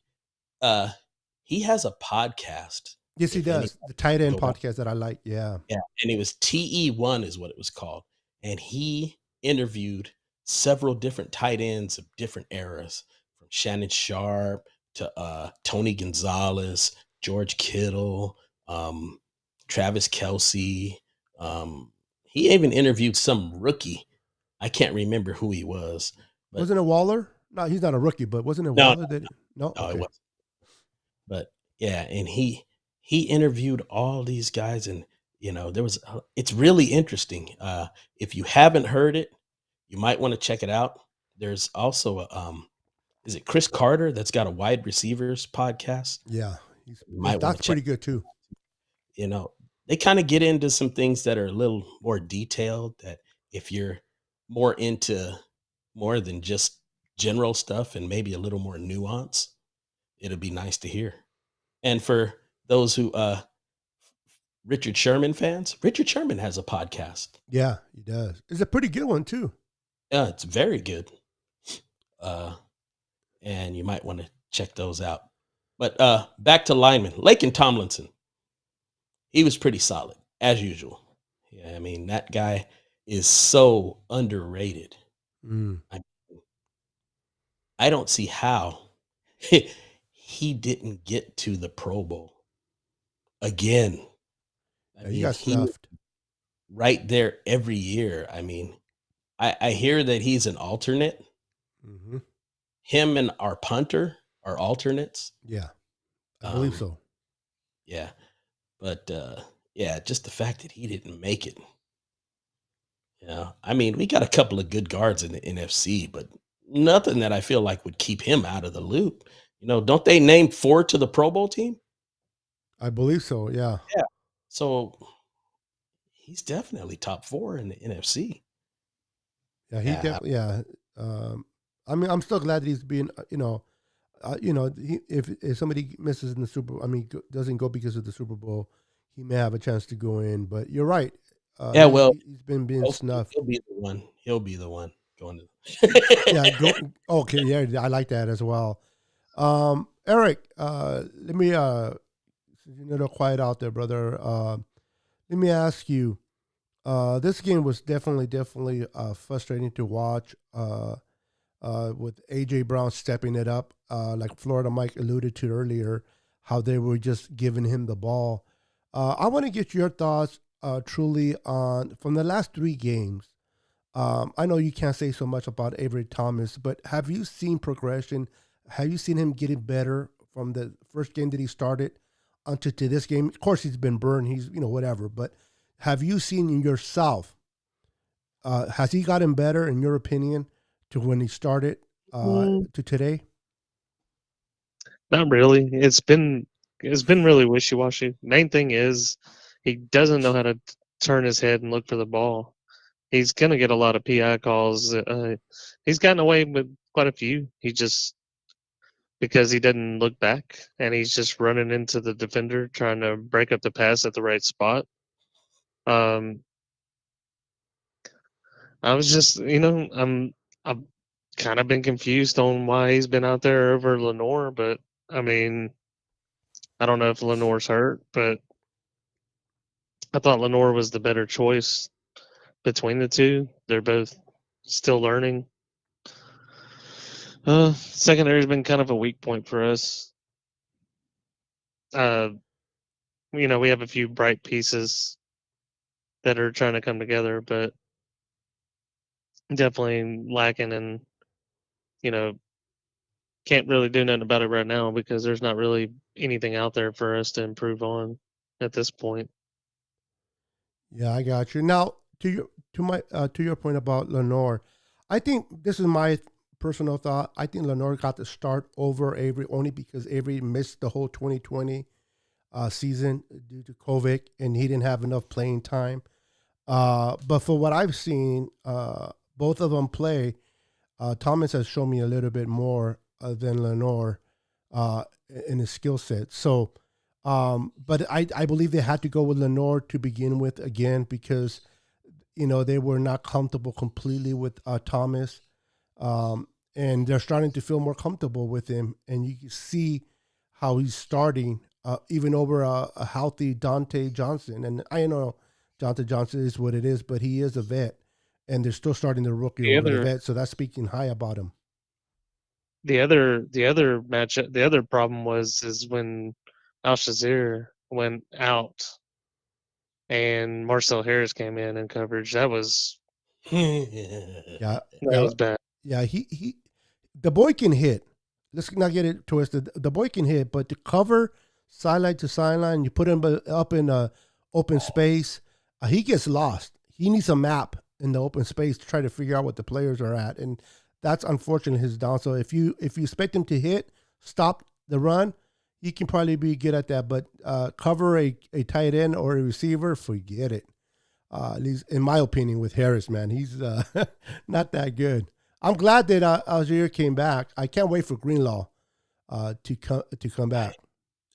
he has a podcast. Yes, he does. The tight end podcast that I like. Yeah. Yeah. And it was TE1 is what it was called. And he interviewed several different tight ends of different eras, from Shannon Sharp to Tony Gonzalez, George Kittle, Travis Kelce. He even interviewed some rookie. I can't remember who he was. Wasn't it Waller? No, he's not a rookie, but wasn't it Waller? No, okay. It wasn't. But yeah, and he interviewed all these guys, and it's really interesting. If you haven't heard it, you might want to check it out. There's also is it Chris Carter that's got a wide receivers podcast? Yeah, that's pretty good too. They kind of get into some things that are a little more detailed, that if you're more into more than just general stuff and maybe a little more nuance, it'll be nice to hear. And for those who Richard Sherman fans, Richard Sherman has a podcast. Yeah, he does. It's a pretty good one too. Yeah, it's very good. And you might want to check those out. But back to lineman, Laken Tomlinson. He was pretty solid, as usual. Yeah, I mean, that guy is so underrated. Mm. I don't see how he didn't get to the Pro Bowl again. Yeah, he got he snuffed. right there every year. I mean, I hear that he's an alternate. Mm-hmm. Him and our punter are alternates. Yeah, I believe so. Yeah. But yeah, just the fact that he didn't make it. Yeah. I mean, we got a couple of good guards in the NFC, but nothing that I feel like would keep him out of the loop. Don't they name 4 to the Pro Bowl team? I believe so. Yeah. Yeah. So he's definitely top 4 in the NFC. Yeah, he definitely. Yeah. I mean, I'm still glad that he's being. If somebody misses in the Super Bowl, I mean, doesn't go because of the Super Bowl, he may have a chance to go in. But you're right. Yeah, well, he's been being snuffed. He'll be the one going to. Yeah. Okay. Yeah, I like that as well. Eric, let me. Since you're a little quiet out there, brother. Let me ask you. This game was definitely frustrating to watch. With AJ Brown stepping it up, like Florida Mike alluded to earlier, how they were just giving him the ball. I want to get your thoughts truly on from the last 3 games. I know you can't say so much about Avery Thomas, but have you seen progression? Have you seen him getting better from the first game that he started until to this game? Of course, he's been burned. He's whatever, but have you seen in yourself? Has he gotten better in your opinion to when he started to today? Not really. It's been really wishy-washy. Main thing is he doesn't know how to turn his head and look for the ball. He's going to get a lot of PI calls. He's gotten away with quite a few. He just because he didn't look back and he's just running into the defender trying to break up the pass at the right spot. I was just, I've kind of been confused on why he's been out there over Lenore, but I mean, I don't know if Lenore's hurt, but I thought Lenore was the better choice between the two. They're both still learning. Secondary's been kind of a weak point for us. We have a few bright pieces that are trying to come together, but definitely lacking and can't really do nothing about it right now because there's not really anything out there for us to improve on at this point. Yeah, I got you. Now, to your point about Lenore, I think this is my personal thought. I think Lenore got the start over Avery only because Avery missed the whole 2020 season due to COVID, and he didn't have enough playing time. But for what I've seen, both of them play. Thomas has shown me a little bit more than Lenore in his skill set. So, but I believe they had to go with Lenore to begin with again because, they were not comfortable completely with Thomas. And they're starting to feel more comfortable with him. And you can see how he's starting even over a healthy Dante Johnson. And I know Dante Johnson is what it is, but he is a vet. And they're still starting the rookie over the vet. So that's speaking high about him. The other matchup, the other problem is when Al-Shazir went out and Marcel Harris came in coverage. That was that was bad. Yeah, he the boy can hit. Let's not get it twisted. The boy can hit, but to cover sideline to sideline, you put him up in a open space, he gets lost. He needs a map in the open space to try to figure out what the players are at, and that's unfortunately his down. So if you expect him to hit, stop the run, he can probably be good at that. But cover a tight end or a receiver, forget it. At least in my opinion, with Harris, man, he's not that good. I'm glad that Algier came back. I can't wait for Greenlaw to come back.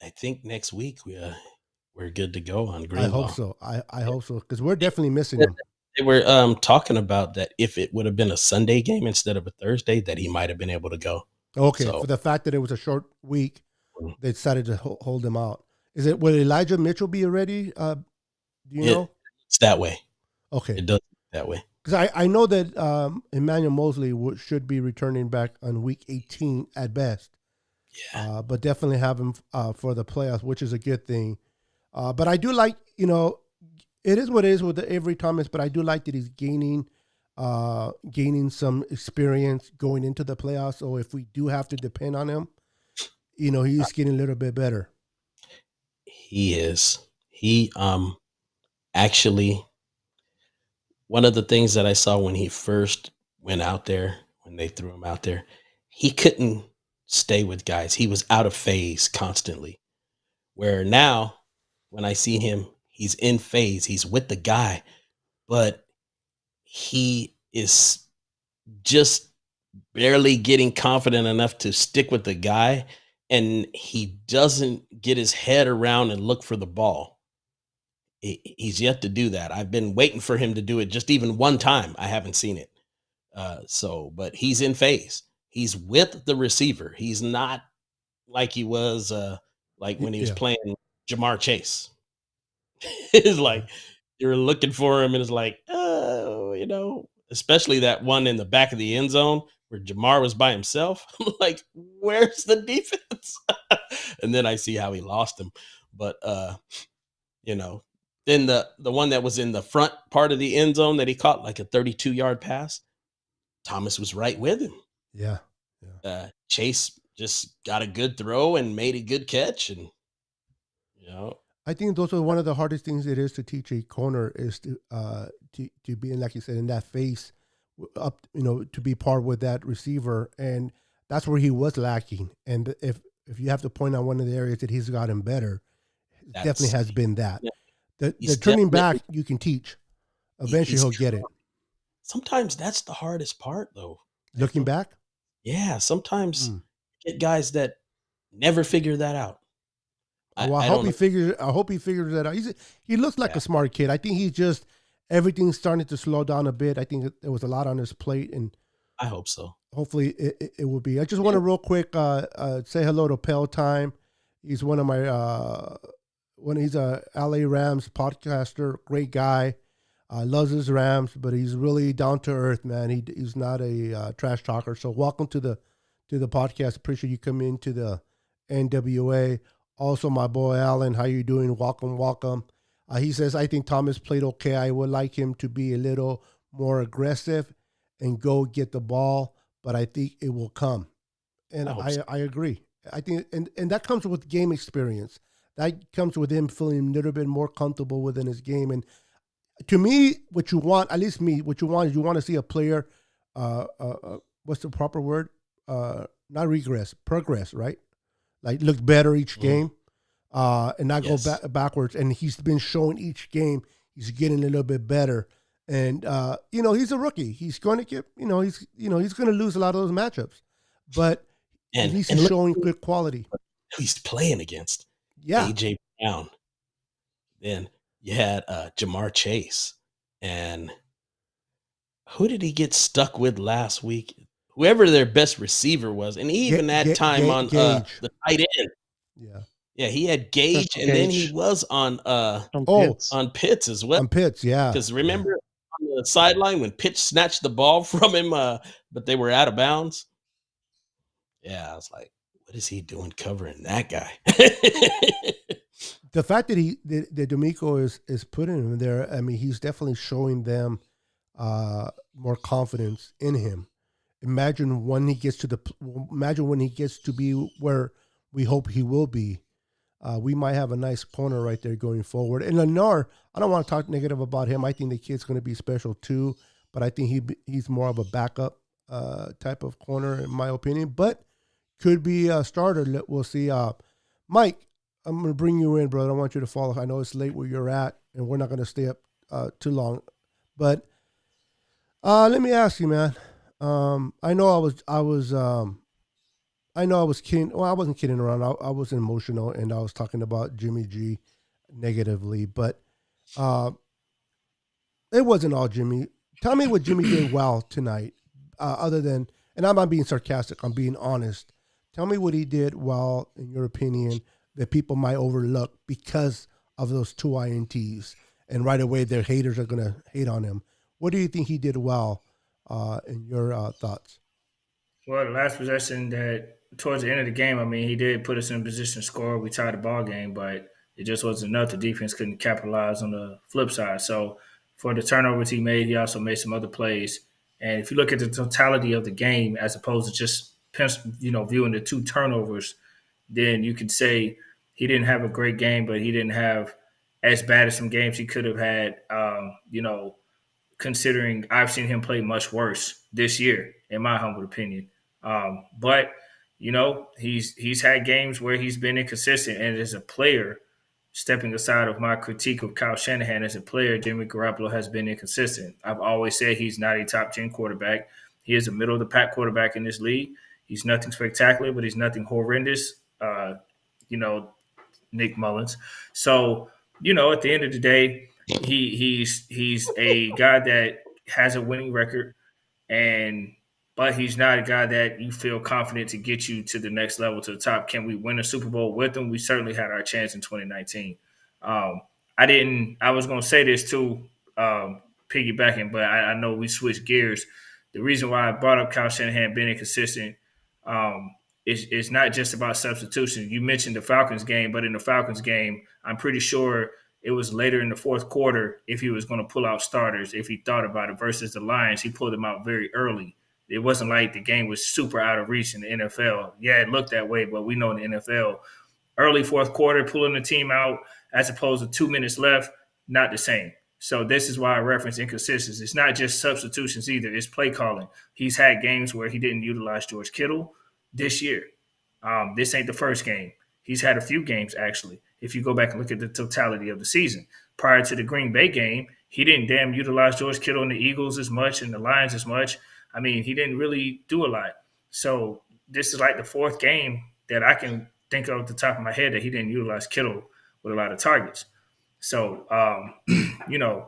I think next week we're good to go on I hope Greenlaw. so. I hope so because we're definitely missing him. They were talking about that if it would have been a Sunday game instead of a Thursday, that he might have been able to go. Okay, So- for the fact that it was a short week, they decided to hold him out. Will Elijah Mitchell be ready? Do you know? It's that way. Okay, It does that way. because I know that Emmanuel Mosley should be returning back on week 18 at best. Yeah. But definitely have him for the playoffs, which is a good thing. But I do like, it is what it is with Avery Thomas, but I do like that he's gaining some experience going into the playoffs. So if we do have to depend on him, he's getting a little bit better. He is. He actually, one of the things that I saw when he first went out there, when they threw him out there, he couldn't stay with guys. He was out of phase constantly. Where now, when I see him, he's in phase. He's with the guy, but he is just barely getting confident enough to stick with the guy, and he doesn't get his head around and look for the ball. He's yet to do that. I've been waiting for him to do it just even one time. I haven't seen it. But he's in phase. He's with the receiver. He's not like he was like when he was playing Jamar Chase. It's like you're looking for him, and it's like, especially that one in the back of the end zone where Jamar was by himself. I'm like, where's the defense? And then I see how he lost him. But then the one that was in the front part of the end zone that he caught, like a 32-yard pass, Thomas was right with him. Yeah. Chase just got a good throw and made a good catch, and I think those are one of the hardest things it is to teach a corner is to be in, like you said, in that face up, to be part with that receiver, and that's where he was lacking. And if you have to point out one of the areas that he's gotten better, it definitely has been that. Yeah. The turning back you can teach. Eventually he'll get it. Sometimes that's the hardest part, though. Looking back? Yeah, sometimes get guys that never figure that out. I hope he figures that out. He looks like a smart kid. I think he's just everything's starting to slow down a bit. I think there was a lot on his plate, and I hope so. Hopefully it will be. I just want to real quick say hello to Pell Time. He's one of my he's a LA Rams podcaster, great guy. Loves his Rams, but he's really down to earth, man. He's not a trash talker. So welcome to the podcast. Appreciate you coming into the N.W.A. Also, my boy Alan, how you doing? Welcome. He says, I think Thomas played okay. I would like him to be a little more aggressive and go get the ball, but I think it will come. And I agree. I think, and that comes with game experience. That comes with him feeling a little bit more comfortable within his game. And to me, what you want, at least me, what you want is you want to see a player, what's the proper word? Not regress, progress, right? Like look better each game, and not go backwards. And he's been showing each game he's getting a little bit better. And he's a rookie. He's going to get, he's going to lose a lot of those matchups, but at least he's showing good quality. He's playing against AJ Brown. Then you had Jamar Chase, and who did he get stuck with last week? Whoever their best receiver was, and he even had time on the tight end. Yeah, he had Gage, and then he was on Pitts as well. On Pitts, yeah. Because remember on the sideline when Pitts snatched the ball from him, but they were out of bounds. Yeah, I was like, what is he doing covering that guy? The fact that D'Amico is putting him there, I mean, he's definitely showing them more confidence in him. Imagine when he gets to be where we hope he will be. We might have a nice corner right there going forward. And Lennar, I don't want to talk negative about him. I think the kid's going to be special too, but I think he's more of a backup type of corner in my opinion, but could be a starter. We'll see. Mike, I'm going to bring you in, brother. I want you to follow. I know it's late where you're at, and we're not going to stay up too long. But let me ask you, man. I know I know I was kidding. Well, I wasn't kidding around. I was emotional, and I was talking about Jimmy G negatively, but uh, it wasn't all Jimmy. Tell me what Jimmy did well tonight, other than, and I'm not being sarcastic. I'm being honest. Tell me what he did well, in your opinion, that people might overlook because of those two ints, and right away their haters are gonna hate on him. What do you think he did well, in your thoughts? Well, the last possession that towards the end of the game, I mean, he did put us in a position to score. We tied the ball game, but it just wasn't enough. The defense couldn't capitalize on the flip side. So for the turnovers he made, he also made some other plays. And if you look at the totality of the game, as opposed to just viewing the two turnovers, then you could say he didn't have a great game, but he didn't have as bad as some games he could have had. Considering I've seen him play much worse this year, in my humble opinion. But he's had games where he's been inconsistent, and as a player, stepping aside of my critique of Kyle Shanahan as a player, Jimmy Garoppolo has been inconsistent. I've always said he's not a top 10 quarterback. He is a middle of the pack quarterback in this league. He's nothing spectacular, but he's nothing horrendous. You know, Nick Mullins. So, at the end of the day, he's a guy that has a winning record, and but he's not a guy that you feel confident to get you to the next level, to the top. Can we win a Super Bowl with him? We certainly had our chance in 2019. Um, I was going to say this too, piggybacking, but I know we switched gears. The reason why I brought up Kyle Shanahan being inconsistent is not just about substitution. You mentioned the Falcons game, but in the Falcons game, I'm pretty sure it was later in the fourth quarter if he was going to pull out starters, if he thought about it, versus the Lions. He pulled them out very early. It wasn't like the game was super out of reach in the NFL. Yeah, it looked that way, but we know in the NFL, early fourth quarter, pulling the team out as opposed to 2 minutes left, not the same. So this is why I reference inconsistencies. It's not just substitutions either. It's play calling. He's had games where he didn't utilize George Kittle this year. This ain't the first game. He's had a few games, actually. If you go back and look at the totality of the season. Prior to the Green Bay game, he didn't damn utilize George Kittle and the Eagles as much and the Lions as much. I mean, he didn't really do a lot. So this is like the fourth game that I can think of at the top of my head that he didn't utilize Kittle with a lot of targets. So, you know,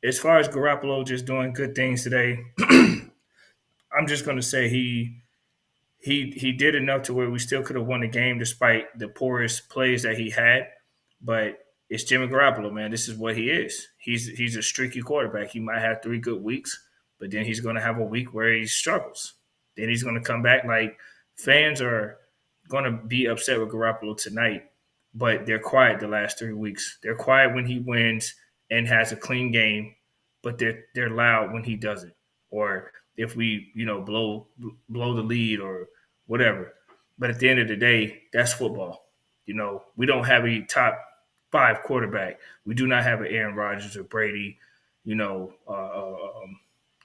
as far as Garoppolo just doing good things today, I'm just going to say he did enough to where we still could have won the game despite the poorest plays that he had. But it's Jimmy Garoppolo, man. This is what he is. He's a streaky quarterback. He might have 3 good weeks, but then he's going to have a week where he struggles. Then he's going to come back. Like, fans are going to be upset with Garoppolo tonight, but they're quiet the last 3 weeks. They're quiet when he wins and has a clean game, but they're loud when he doesn't, or if we blow the lead or whatever. But at the end of the day, that's football. We don't have a top 5 quarterback. We do not have an Aaron Rodgers or Brady.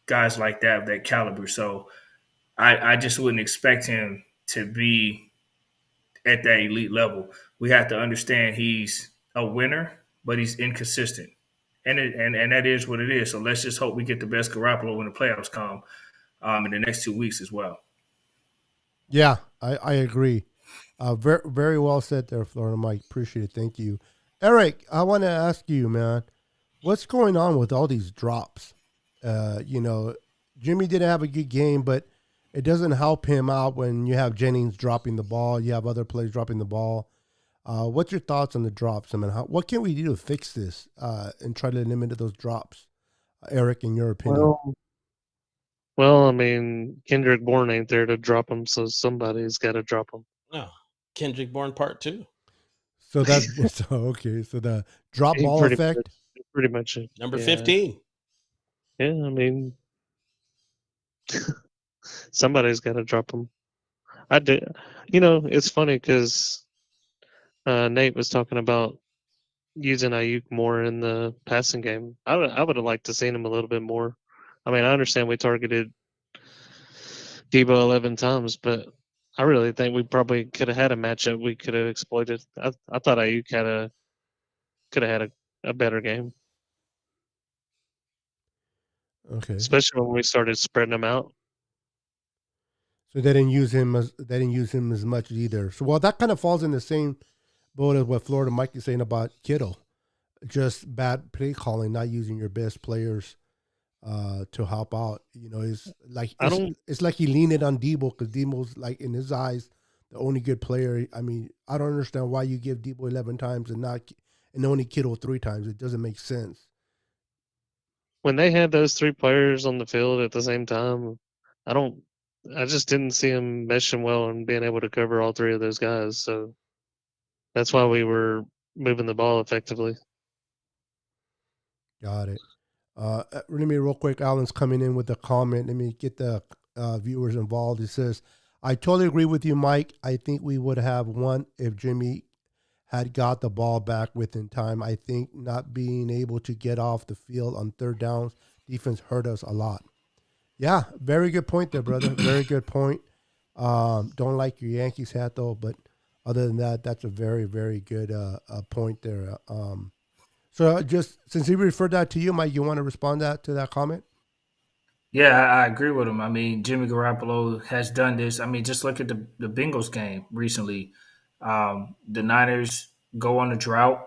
Guys like that of that caliber. So I just wouldn't expect him to be at that elite level. We have to understand he's a winner, but he's inconsistent. And that is what it is. So let's just hope we get the best Garoppolo when the playoffs come in the next 2 weeks as well. Yeah, I agree. Very, very well said there, Florida Mike. Appreciate it. Thank you. Eric, I want to ask you, man, what's going on with all these drops? Jimmy didn't have a good game, but it doesn't help him out when you have Jennings dropping the ball. You have other players dropping the ball. What's your thoughts on the drops? I mean, what can we do to fix this and try to limit those drops? Eric, in your opinion? Well, I mean, Kendrick Bourne ain't there to drop him, so somebody's got to drop him. Oh, Kendrick Bourne Part 2. So that's okay. So the drop ball effect, pretty much it. Number 15. Yeah, I mean, somebody's got to drop him. I did. It's funny because Nate was talking about using Ayuk more in the passing game. I would have liked to seen him a little bit more. I mean, I understand we targeted Debo 11 times, but I really think we probably could have had a matchup we could have exploited. I thought Ayuk could have had a better game. Okay. especially when we started spreading them out. So they didn't use him as much either. So well, that kind of falls in the same boat as what Florida Mike is saying about Kittle. Just bad play calling, not using your best players to help out. You know, it's like he leaned it on Debo because Debo's like in his eyes the only good player. I mean, I don't understand why you give Debo 11 times and only Kittle 3 times. It doesn't make sense. When they had those 3 players on the field at the same time, I just didn't see him meshing well and being able to cover all 3 of those guys. So that's why we were moving the ball effectively. Got it. Let me real quick. Alan's coming in with a comment. Let me get the viewers involved. He says, "I totally agree with you, Mike. I think we would have won if Jimmy had got the ball back within time. I think not being able to get off the field on third downs, defense hurt us a lot." Yeah, very good point there, brother. Very good point. Don't like your Yankees hat though, but other than that, that's a very, very good point there. So just since he referred that to you, Mike, you want to respond to that comment? Yeah, I agree with him. I mean, Jimmy Garoppolo has done this. I mean, just look at the Bengals game recently. The Niners go on a drought,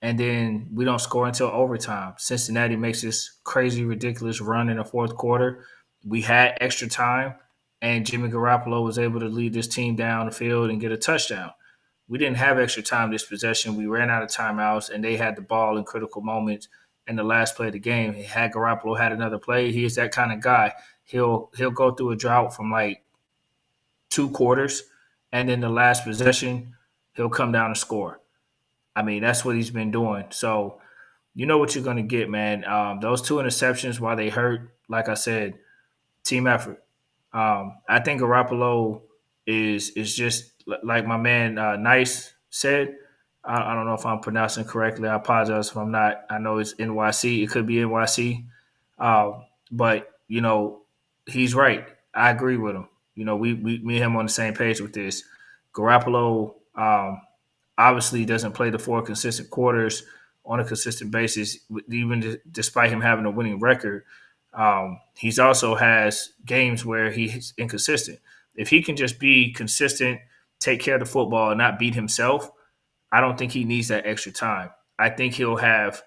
and then we don't score until overtime. Cincinnati makes this crazy, ridiculous run in the fourth quarter. We had extra time, and Jimmy Garoppolo was able to lead this team down the field and get a touchdown. We didn't have extra time this possession. We ran out of timeouts, and they had the ball in critical moments. In the last play of the game, had Garoppolo had another play, he is that kind of guy. He'll go through a drought from like 2 quarters, and then the last possession, he'll come down and score. I mean, that's what he's been doing. So you know what you're going to get, man. Those 2 interceptions, while they hurt, like I said, team effort. I think Garoppolo is just like my man Nice said. I don't know if I'm pronouncing it correctly. I apologize if I'm not. I know it's NYC. It could be NYC. But you know, he's right. I agree with him. You know, we me and him on the same page with this. Garoppolo obviously doesn't play the 4 consistent quarters on a consistent basis, even despite him having a winning record. He's also has games where he's inconsistent. If he can just be consistent, take care of the football, and not beat himself, I don't think he needs that extra time. I think he'll have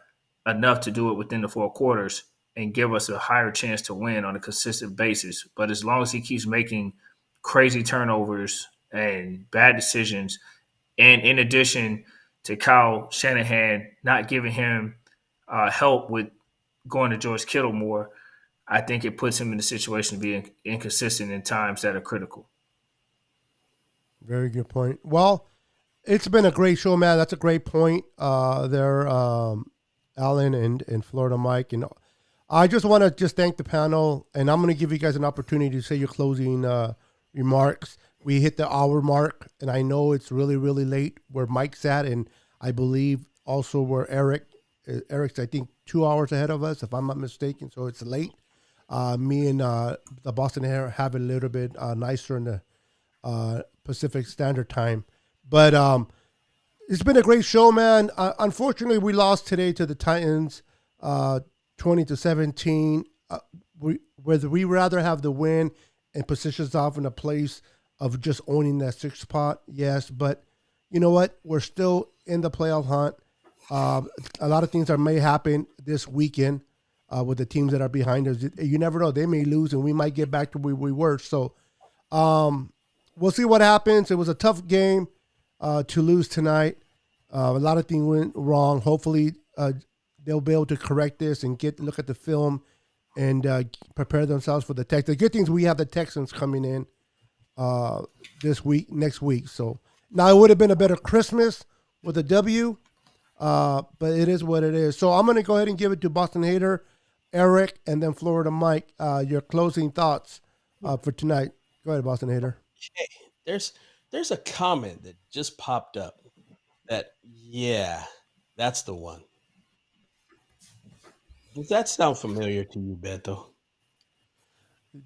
enough to do it within the 4 quarters and give us a higher chance to win on a consistent basis. But as long as he keeps making crazy turnovers and bad decisions, and in addition to Kyle Shanahan not giving him help with going to George Kittle more, I think it puts him in a situation to be inconsistent in times that are critical. Very good point. Well, it's been a great show, man. That's a great point there, Alan and Florida Mike. And I just want to just thank the panel, and I'm going to give you guys an opportunity to say your closing remarks. We hit the hour mark, and I know it's really, really late where Mike's at, and I believe also where Eric's, I think, 2 hours ahead of us, if I'm not mistaken, so it's late. Me and the Boston Air have it a little bit nicer in the Pacific Standard Time. But it's been a great show, man. Unfortunately, we lost today to the Titans, 20-17. Whether we rather have the win and position ourselves in a place of just owning that 6th spot, yes. But you know what? We're still in the playoff hunt. A lot of things that may happen this weekend with the teams that are behind us. You never know. They may lose, and we might get back to where we were. So we'll see what happens. It was a tough game to lose tonight. A lot of things went wrong. Hopefully, they'll be able to correct this and look at the film and prepare themselves for the Texans. The good thing is we have the Texans coming in next week. So now it would have been a better Christmas with a W, but it is what it is. So I'm going to go ahead and give it to Boston Hater, Eric, and then Florida Mike. Your closing thoughts for tonight. Go ahead, Boston Hater. Okay. There's a comment that just popped up that, yeah, that's the one. Does that sound familiar to you, Beto?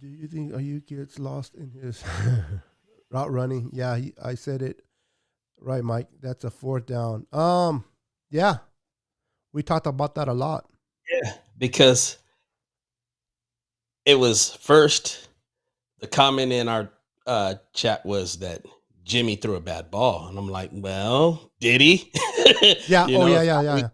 Do you think Ayuk gets lost in his route running? Yeah, I said it right, Mike. That's a 4th down. Yeah, we talked about that a lot. Yeah, because it was first the comment in our chat was that Jimmy threw a bad ball, and I'm like, well, did he? Yeah. You Oh, know, yeah, if yeah, I yeah. was Yeah.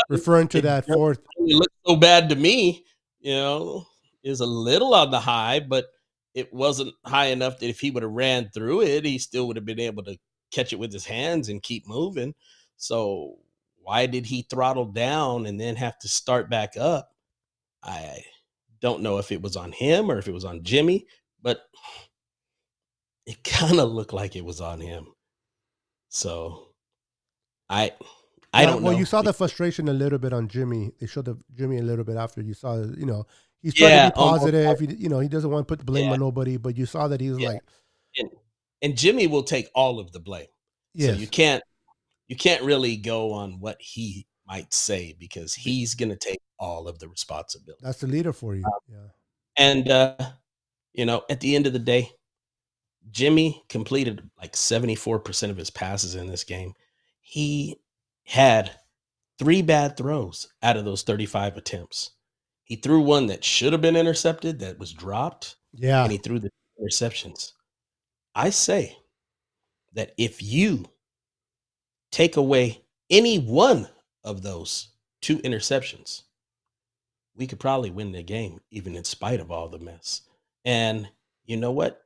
Referring to it that doesn't fourth. really look so bad to me. You know, is a little on the high, but it wasn't high enough that if he would have ran through it, he still would have been able to catch it with his hands and keep moving. So why did he throttle down and then have to start back up? I don't know if it was on him or if it was on Jimmy, but it kind of looked like it was on him. So I I Yeah. don't Well, you know. saw the frustration a little bit on Jimmy. They showed the Jimmy a little bit after you saw, he's trying to be Yeah, almost. positive. He doesn't want to put the blame Yeah, on nobody, but you saw that he was yeah. like, And, and Jimmy will take all of the blame. So yes, you can't really go on what he might say because b- he's going to take all of the responsibility. that's the leader for you. Yeah. And at the end of the day, Jimmy completed like 74% of his passes in this game. He had 3 bad throws out of those 35 attempts. He threw one that should have been intercepted that was dropped, and Yeah. he threw the interceptions. I say that if you take away any one of those 2 interceptions, we could probably win the game, even in spite of all the mess. And you know what?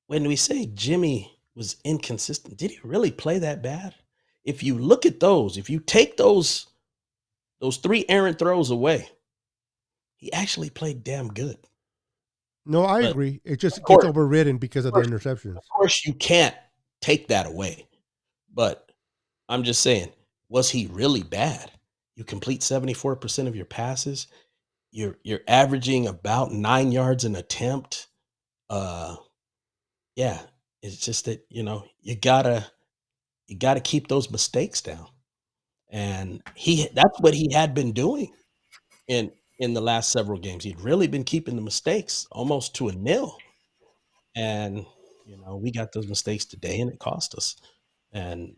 When we say Jimmy was inconsistent, did he really play that bad? If you look at those, if you take those 3 errant throws away, he actually played damn good. No, I But agree. It of just gets course, overridden because of of the course, interceptions. of course, you can't take that away. But I'm just saying, was he really bad? You complete 74% of your passes. You're averaging about 9 yards an attempt. Uh, yeah, it's just that you gotta keep those mistakes down, and that's what he had been doing in in the last several games. He'd really been keeping the mistakes almost to a nil, and we got those mistakes today, and it cost us. And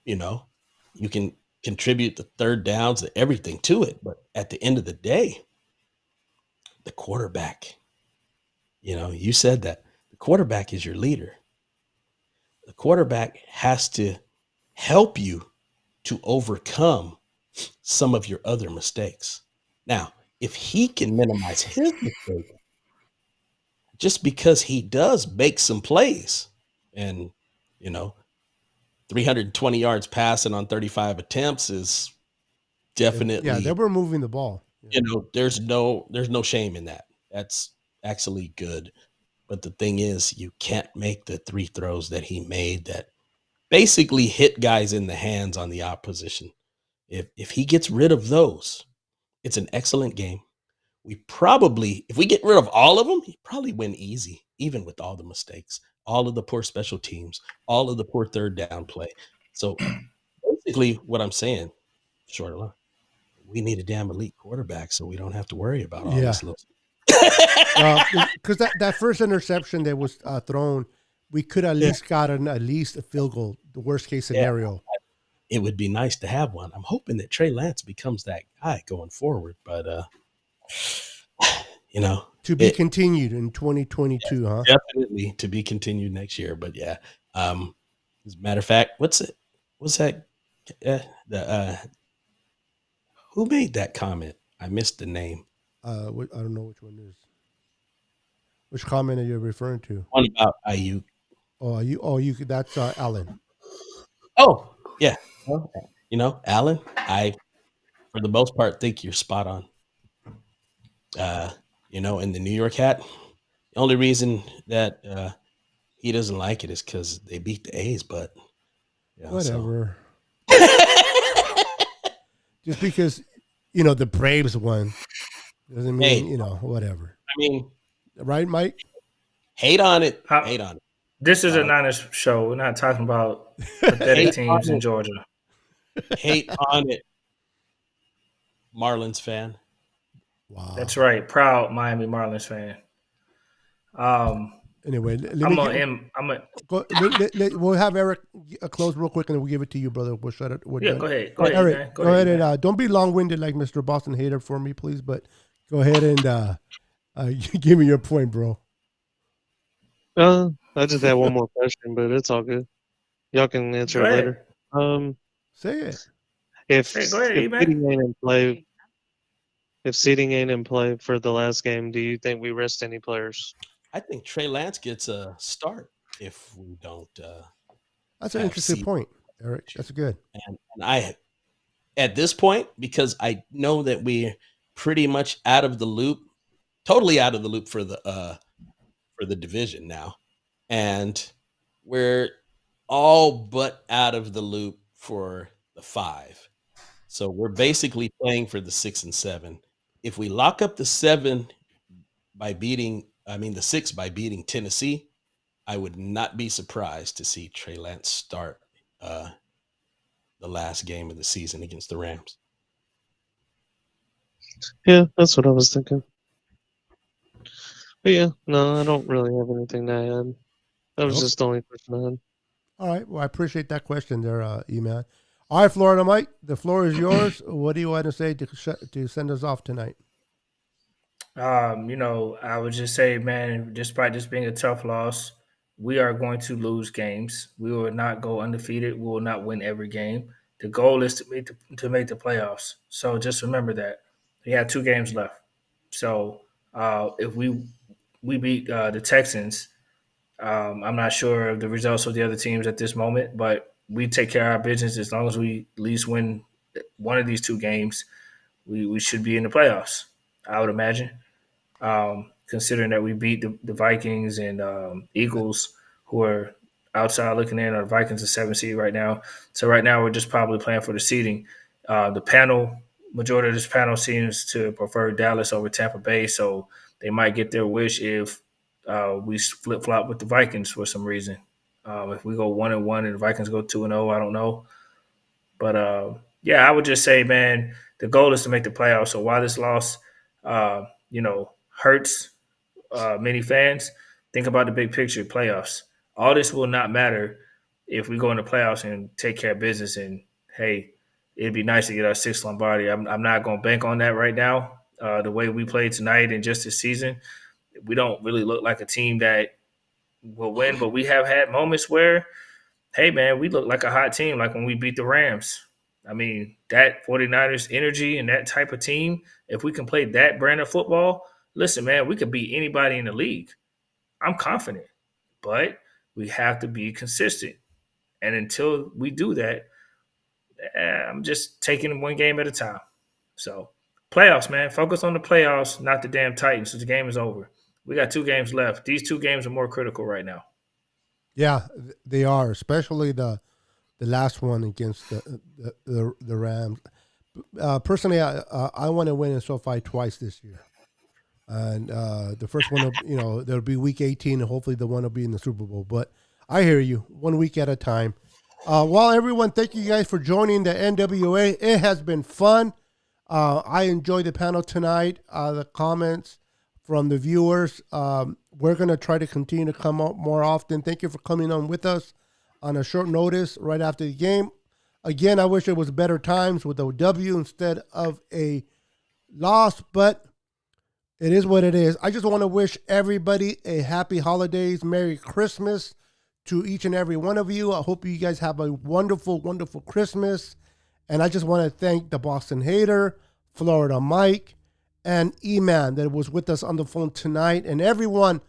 you know, you can contribute the third downs and everything to it, but at the end of the day, the quarterback. You said that the quarterback is your leader. The quarterback has to help you to overcome some of your other mistakes. Now, if he can minimize his mistake just because he does make some plays and, you know, 320 yards passing on 35 attempts is Yeah, they definitely, were moving the ball. Yeah. there's no shame in that. That's actually good. But the thing is, you can't make the 3 throws that he made that basically hit guys in the hands on the opposition. If he gets rid of those, it's an excellent game. If we get rid of all of them, he probably win easy, even with all the mistakes, all of the poor special teams, all of the poor third down play. So basically, what I'm saying, short of line, we need a damn elite quarterback, so we don't have to worry about all Yeah. this little. Well, because that first interception that was thrown, we could at Yeah, least gotten at least a field goal, the worst case yeah, scenario. it would be nice to have one. I'm hoping that Trey Lance becomes that guy going forward, but you know, To be it continued in 2022, huh? definitely to be continued next year. But yeah, as a matter of fact, what's that? The who made that comment? I missed the name. I don't know which one is. Which comment are you referring to? One about Ayuk. That's Alan. Oh, yeah. Well, Alan, I for the most part think you're spot on. In the New York hat, the only reason that he doesn't like it is because they beat the A's, but so. Whatever. Just because, the Braves won doesn't Hey, mean, whatever. I mean, Right, Mike? hate on it, How, hate on it. this is a Um, Niners show. We're not talking about pathetic hate on teams in it, Georgia. hate on it. Marlins fan. Wow. That's right. Proud Miami Marlins fan. Anyway, let me I'm get. gonna end. I'm gonna. We'll have Eric close real quick, and then we'll give it to you, brother. We'll shut it. We're Yeah, done. go ahead. Go All right, ahead, Eric, man. go ahead man. and don't be long-winded like Mr. Boston Hater for me, please. But Go ahead and give me your point, bro. I just had one more question, but it's all good. Y'all can answer Go it ahead. later. Say it. If Hey, go ahead, if E-Man. seating ain't in play, if seating ain't in play for the last game, do you think we rest any players? I think Trey Lance gets a start if we don't That's an have interesting seed. point, Eric. That's good. And I, at this point, because I know that we're pretty much out of the loop, totally out of the loop for the division now, and we're all but out of the loop for the 5. So we're basically playing for the 6 and 7. If we lock up the 7 by beating, I mean the 6 by beating Tennessee, I would not be surprised to see Trey Lance start the last game of the season against the Rams. Yeah, that's what I was thinking. But yeah, no, I don't really have anything to add. That was Okay. just the only question I had. All right. Well, I appreciate that question there, E-Man. All right, Florida Mike, the floor is yours. What do you want to say to send us off tonight? I would just say, man, despite this being a tough loss, we are going to lose games. We will not go undefeated. We will not win every game. The goal is to make the playoffs. So just remember that. We have 2 games left. So if we beat the Texans, I'm not sure of the results of the other teams at this moment, but we take care of our business as long as we at least win one of these 2 games. We should be in the playoffs, I would imagine, considering that we beat the Vikings and Eagles, who are outside looking in. Or the Vikings are 7 seed right now. So right now we're just probably playing for the seeding. Majority of this panel seems to prefer Dallas over Tampa Bay, so they might get their wish if we flip flop with the Vikings for some reason. If we go 1-1 and the Vikings go 2-0, I don't know. But yeah, I would just say, man, the goal is to make the playoffs. So while this loss, hurts many fans, think about the big picture: playoffs. All this will not matter if we go into playoffs and take care of business. And hey, it'd be nice to get our 6th Lombardi. I'm not going to bank on that right now. The way we played tonight and just this season, we don't really look like a team that will win. But we have had moments where, hey, man, we look like a hot team, like when we beat the Rams. I mean, that 49ers energy and that type of team, if we can play that brand of football, listen, man, we could beat anybody in the league. I'm confident, but we have to be consistent. And until we do that, I'm just taking one game at a time. So, playoffs, man, focus on the playoffs, not the damn Titans. So the game is over. We got 2 games left. These 2 games are more critical right now. Yeah, they are, especially the last one against the Rams. Personally, I want to win in SoFi twice this year, and the first one, there'll be Week 18, and hopefully the one will be in the Super Bowl. But I hear you, 1 week at a time. Well, everyone, thank you guys for joining the N.W.A. It has been fun. I enjoyed the panel tonight. The comments from the viewers. We're going to try to continue to come up more often. Thank you for coming on with us on a short notice right after the game. Again, I wish it was better times with a W instead of a loss, but it is what it is. I just want to wish everybody a happy holidays, Merry Christmas to each and every one of you. I hope you guys have a wonderful, wonderful Christmas. And I just want to thank the Boston Hater, Florida Mike, and E-Man that was with us on the phone tonight, and everyone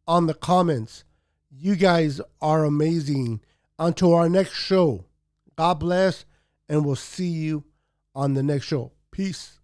on the comments. You guys are amazing. Until our next show, God bless, and we'll see you on the next show. Peace.